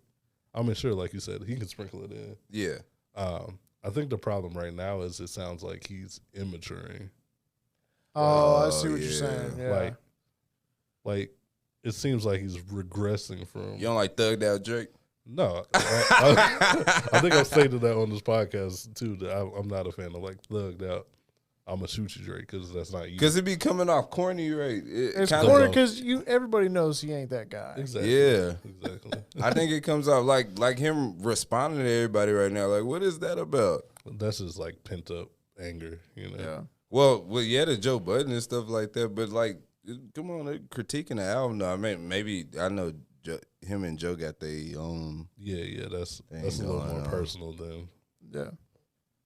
I mean, sure, like you said, he can sprinkle it in. Yeah. I think the problem right now is it sounds like he's immaturing. Oh, I see what you're saying. Yeah. Like it seems like he's regressing from. You don't like thugged out Drake? No. I think I've stated that on this podcast too, that I'm not a fan of like thugged out. I'm going to shoot you, Drake, because that's not you. Because it be coming off corny, right? It's corny because everybody knows he ain't that guy. Exactly. Yeah. Exactly. I think it comes off like him responding to everybody right now. Like, what is that about? That's just like pent up anger, you know? Yeah. Well, yeah, the Joe Budden and stuff like that, but like, come on, they're critiquing the album. No, I mean, maybe, I know him and Joe got their own. Yeah, that's a little more personal than. Yeah.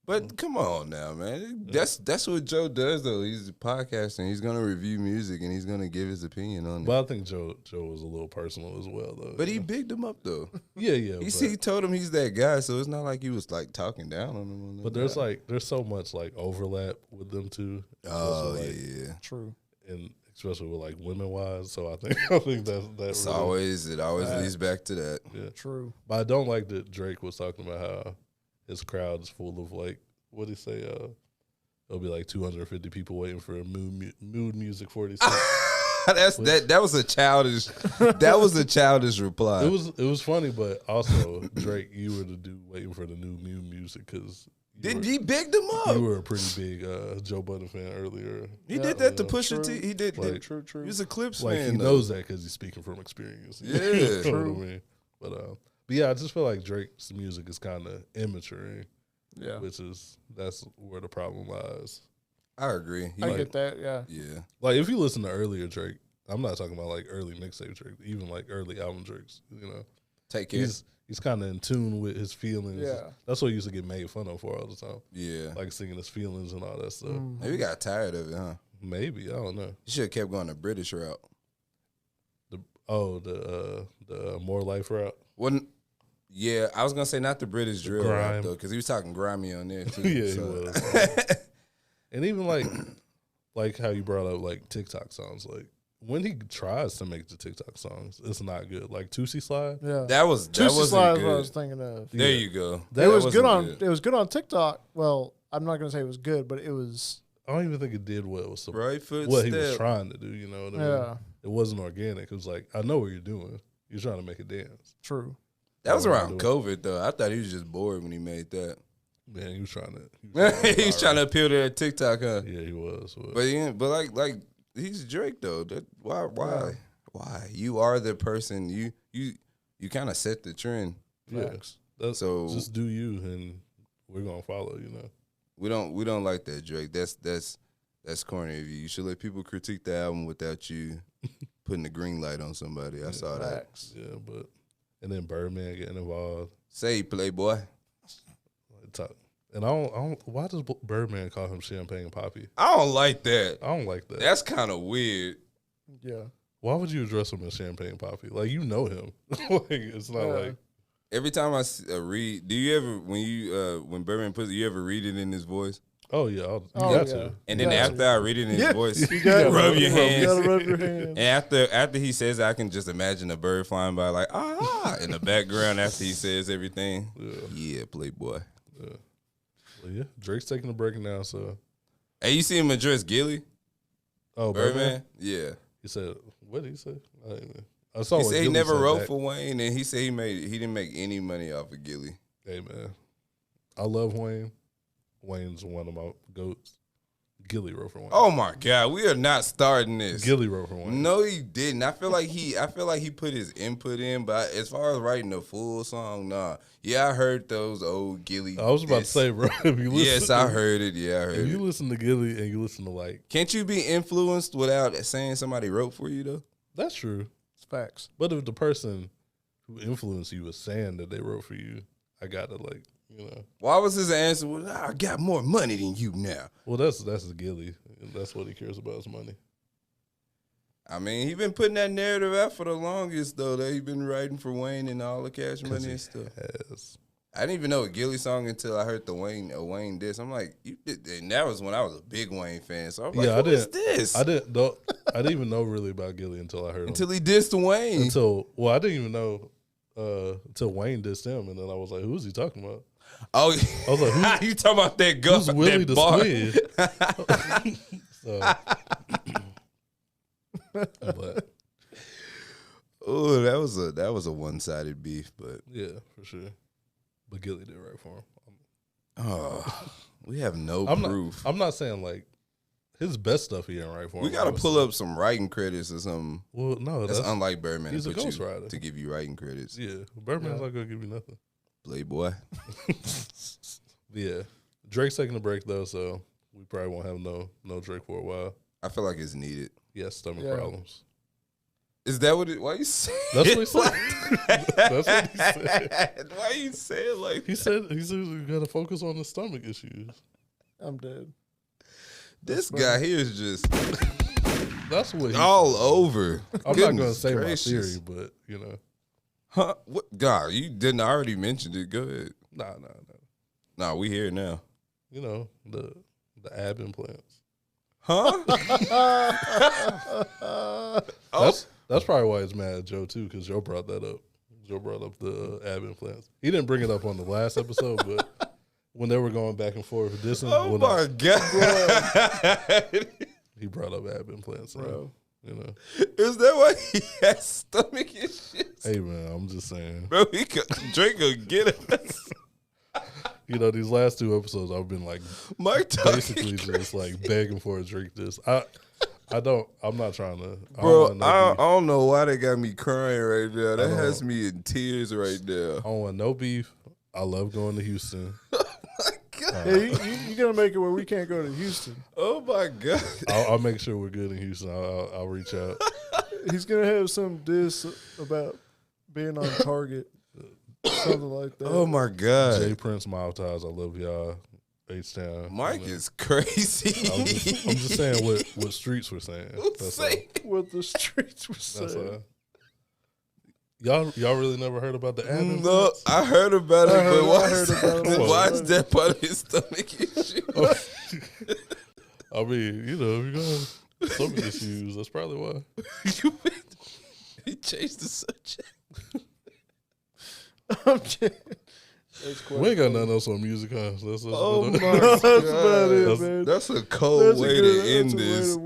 But come on now, man. That's what Joe does, though. He's a podcaster. He's going to review music, and he's going to give his opinion on it. But I think Joe was a little personal as well, though. But he bigged him up, though. Yeah. He told him he's that guy, so it's not like he was, like, talking down on him. But there's so much, like, overlap with them, too. Oh, yeah. True. And especially with, like, women-wise. So I think it always leads back to that. Yeah. True. But I don't like that Drake was talking about how his crowd is full of like, what did he say? There'll be like 250 people waiting for a mood music 46. That was a childish reply. It was funny, but also Drake, you were the dude waiting for the new music because he bigged him up. You were a pretty big Joe Budden fan earlier. He did that to push it. He did. Like, true. He was a Clips like fan. He knows that because he's speaking from experience. Yeah, you know what I mean? But yeah, I just feel like Drake's music is kind of immature. Yeah, that's where the problem lies. I agree. I get that. Yeah. Like if you listen to earlier Drake, I'm not talking about like early mixtape Drake, even like early album Drakes. You know, Take Care. He's kind of in tune with his feelings. Yeah, that's what he used to get made fun of for all the time. Yeah, like singing his feelings and all that stuff. Mm-hmm. Maybe he got tired of it, huh? Maybe, I don't know. He should have kept going the British route. The More Life route. Yeah, I was gonna say not the British drill route though, because he was talking grimy on there too. Yeah, he was. And even like how you brought up like TikTok songs, like when he tries to make the TikTok songs, it's not good. Like Tootsie Slide. Yeah, that was Tootsie Slide. Is what I was thinking of. There you go. It was good on. It was good on TikTok. Well, I'm not gonna say it was good, but it was. I don't even think it did what it was what he was trying to do. You know what I mean? Yeah. It wasn't organic. It was like, I know what you're doing. You're trying to make a dance. True. That was around COVID though. I thought he was just bored when he made that. Man, he was trying to. He was trying to appeal to that TikTok, huh? Yeah, he was. But like he's Drake though. Why? You are the person. You kind of set the trend. Yeah. So just do you, and we're gonna follow. You know. We don't like that, Drake. That's corny of you. You should let people critique the album without you putting the green light on somebody. I saw that. Yeah, and then Birdman getting involved. Say Playboy. And I don't. Why does Birdman call him Champagne Poppy? I don't like that. I don't like that. That's kind of weird. Yeah. Why would you address him as Champagne Poppy? Like, you know him. Like, it's not like. Every time I read, do you ever when Birdman puts it, you ever read it in his voice? Oh yeah, you got to. And then after I read it in his voice, you gotta rub your hands. You gotta rub your hands. And after he says, I can just imagine a bird flying by like in the background after he says everything. Yeah, Playboy. Yeah. Well, yeah, Drake's taking a break now. So, hey, you see him address Gilly? Oh, Birdman? Yeah. He said, what did he say? He said he never wrote for Wayne, and he said he didn't make any money off of Gilly. Hey man, I love Wayne. Wayne's one of my goats. Gilly wrote for Wayne. Oh my God, we are not starting this. Gilly wrote for Wayne. No, he didn't. I feel like he put his input in, but as far as writing a full song, nah. Yeah, I heard those old Gilly. I was about to say, bro. Yes, I heard it. Yeah, I heard it. If you listen to Gilly and you listen to like, can't you be influenced without saying somebody wrote for you though? That's true. It's facts. But if the person who influenced you was saying that they wrote for you, I gotta like. You know. Why was his answer? Well, I got more money than you now. Well, that's Gilly. That's what he cares about is money. I mean, he been putting that narrative out for the longest though. That he been writing for Wayne and all the Cash Money and stuff. I didn't even know a Gilly song until I heard the Wayne diss. I'm like, you did, and that was when I was a big Wayne fan. So I'm like, what is this? I didn't even know really about Gilly until I heard him. Until he dissed Wayne. I didn't even know until Wayne dissed him, and then I was like, who's he talking about? Oh, I was like, you talking about that gun? Who's Willie the Squid? Oh, that was a one-sided beef, but yeah, for sure. But Gilly did right for him. Oh, we have no proof. I'm not saying like his best stuff he didn't write for him. We got to pull up some writing credits or something. Well, no, that's unlike Birdman. He's a ghostwriter to give you writing credits. Yeah, Birdman's not gonna give you nothing. Playboy. Yeah, Drake's taking a break though, so we probably won't have no Drake for a while. I feel like it's needed. Yeah, stomach problems. Is that what why you say? That's what he said. That's what he said. Why you say it like he said we gotta focus on the stomach issues. I'm dead. This guy here is just that's what all over. I'm not gonna say my theory, but you know. Huh? What God, you didn't already mention it. Go ahead. Nah, we here now. You know, the ab implants. Huh? That's probably why he's mad at Joe too, because Joe brought that up. Joe brought up the ab implants. He didn't bring it up on the last episode, but when they were going back and forth with this one, my God, he brought up ab implants, bro. You know, is that why he has stomach issues? Hey man, I'm just saying, bro. Drake could get it. You know, these last two episodes, I've been like, basically just like begging for a Drake diss. I'm not trying to. Bro, I don't know why they got me crying right now. That has me in tears right now. I don't want no beef. I love going to Houston. Oh my God. You're going to make it where we can't go to Houston. Oh my God. I'll make sure we're good in Houston. I'll reach out. He's going to have some diss about being on target. Something like that. Oh my God. Jay Prince, Miles Ties, I love y'all. H-Town. Mike is crazy. I'm just saying what streets were saying. What the streets were saying. Y'all really never heard about the ab? No, I heard about it, but why is that part of his stomach issue? I mean, you know, if you got stomach issues, that's probably why. He changed the subject. We ain't got nothing else on music, huh? That's about it, man. That's a cold way to end this.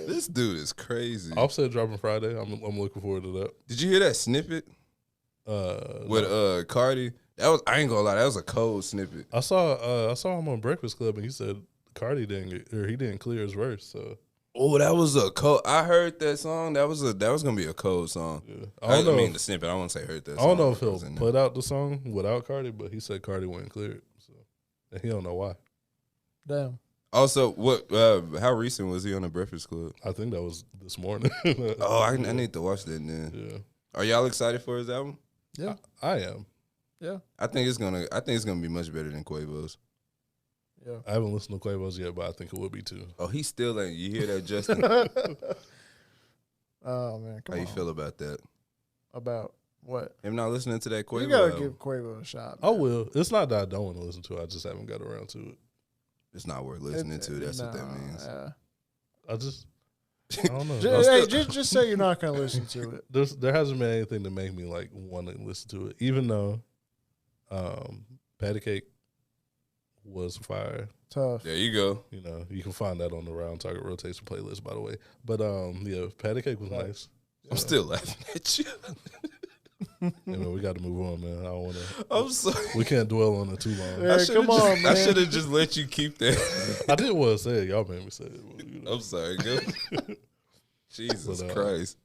This dude is crazy. Offset dropping Friday. I'm looking forward to that. Did you hear that snippet? With Cardi? I ain't gonna lie, that was a cold snippet. I saw him on Breakfast Club and he said Cardi he didn't clear his verse, so. Oh, that was a cold. I heard that song. That was gonna be a cold song. Yeah. I mean the snippet. I won't say heard that song. I don't know if he'll put out the song without Cardi, but he said Cardi wouldn't clear it. So and he don't know why. Damn. Also, how recent was he on the Breakfast Club? I think that was this morning. I need to watch that then. Yeah. Are y'all excited for his album? Yeah. I am. Yeah. I think it's gonna be much better than Quavo's. Yeah. I haven't listened to Quavo's yet, but I think it will be too. Oh, he still ain't. You hear that, Justin? Oh man, how you feel about that? About what? Him not listening to that Quavo. You gotta give Quavo a shot. I will. It's not that I don't want to listen to it. I just haven't got around to it. it's not worth listening to. That's what that means. I don't know. Just say you're not going to listen to it. There hasn't been anything to make me like want to listen to it, even though Patty Cake was fire. Tough. There you go. You know, you can find that on the Round Target Rotation playlist, by the way. But yeah, Patty Cake was nice. I'm still laughing at you. Yeah, man, we got to move on, man. I don't want to. I'm sorry. We can't dwell on it too long. Yeah, come on, man. I should have just let you keep that. I didn't want to say it. Y'all made me say it. You know. I'm sorry. Go. Jesus Christ.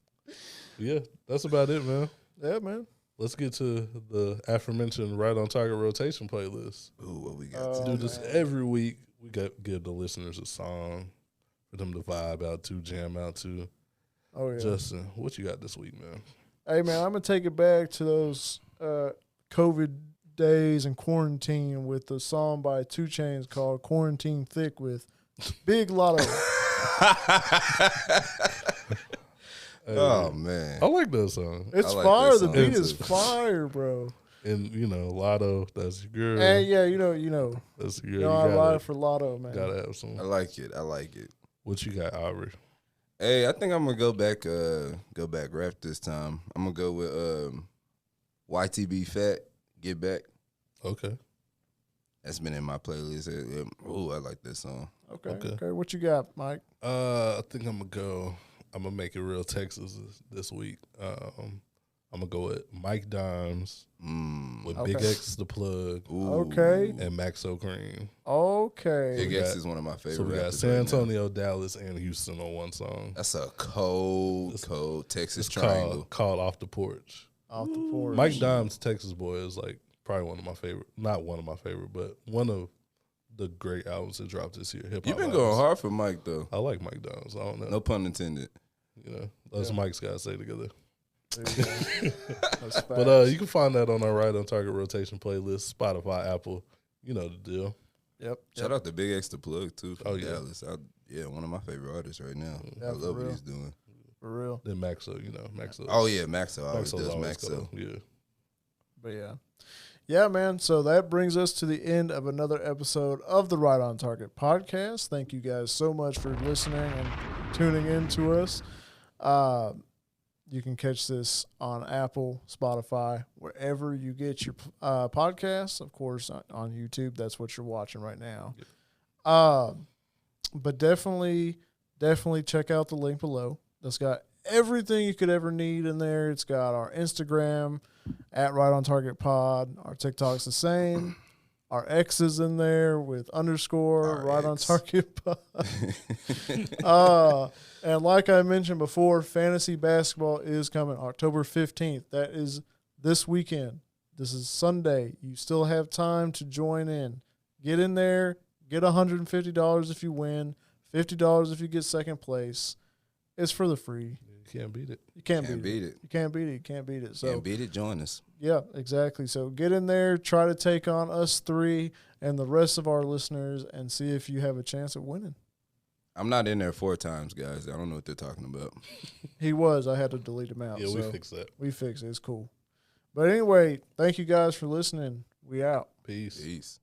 Yeah, that's about it, man. Yeah, man. Let's get to the aforementioned Right on Target Rotation playlist. Ooh, what we got? Do this every week. We give the listeners a song for them to vibe out to, jam out to. Oh, yeah. Justin, what you got this week, man? Hey, man, I'm going to take it back to those COVID days and quarantine with the song by 2 Chainz called Quarantine Thick with Big Lotto. Oh, man. I like that song. It's fire. The beat is fire, bro. And, you know, Lotto, that's your girl. And, yeah, you know. That's your girl. You know, I ride for Lotto, man. Gotta have some. I like it. What you got, Aubrey? Hey, I think I'm gonna go back rap this time. I'm gonna go with YTB Fat, Get Back. Okay. That's been in my playlist. Ooh, I like that song. Okay. What you got, Mike? I think I'm gonna make it real Texas this week. I'm gonna go with Mike Dimes with Big X the Plug. Ooh. Okay. And Maxo Cream. Okay. Big X is one of my favorite. So we got San Antonio, Dallas, and Houston on one song. That's a cold Texas triangle. Called Off the Porch. Off the Porch. Mike Dimes, Texas Boy, is like probably one of my favorite. Not one of my favorite, but one of the great albums that dropped this year. Hip-hop You've been albums. going hard for Mike though. I like Mike Dimes. I don't know. No pun intended. You know, that's Mike's gotta say together. That's But you can find that on our Right on Target Rotation playlist, Spotify, Apple. You know the deal. Yep. Shout out to Big X the Plug too from Dallas. One of my favorite artists right now. Yeah, I love what he's doing. For real. Then Maxo, you know, Maxo. Oh yeah, Maxo always does always Maxo. Yeah. But yeah. Yeah, man. So that brings us to the end of another episode of the Right on Target podcast. Thank you guys so much for listening and tuning in to us. You can catch this on Apple, Spotify, wherever you get your podcasts. Of course, on YouTube. That's what you're watching right now. But definitely check out the link below. That's got everything you could ever need in there. It's got our Instagram at Right on Target Pod. Our TikTok's the same. Our X is in there with underscore Right on Target Pod. And like I mentioned before, fantasy basketball is coming October 15th. That is this weekend. This is Sunday. You still have time to join in. Get in there. Get $150 if you win. $50 if you get second place. It's for the free. You can't beat it. You can't beat it. You can't beat it. You can't beat it. So can't beat it. Join us. Yeah, exactly. So get in there. Try to take on us three and the rest of our listeners and see if you have a chance at winning. I'm not in there 4 times, guys. I don't know what they're talking about. He was. I had to delete him out. Yeah, we fixed that. We fixed it. It's cool. But anyway, thank you guys for listening. We out. Peace. Peace.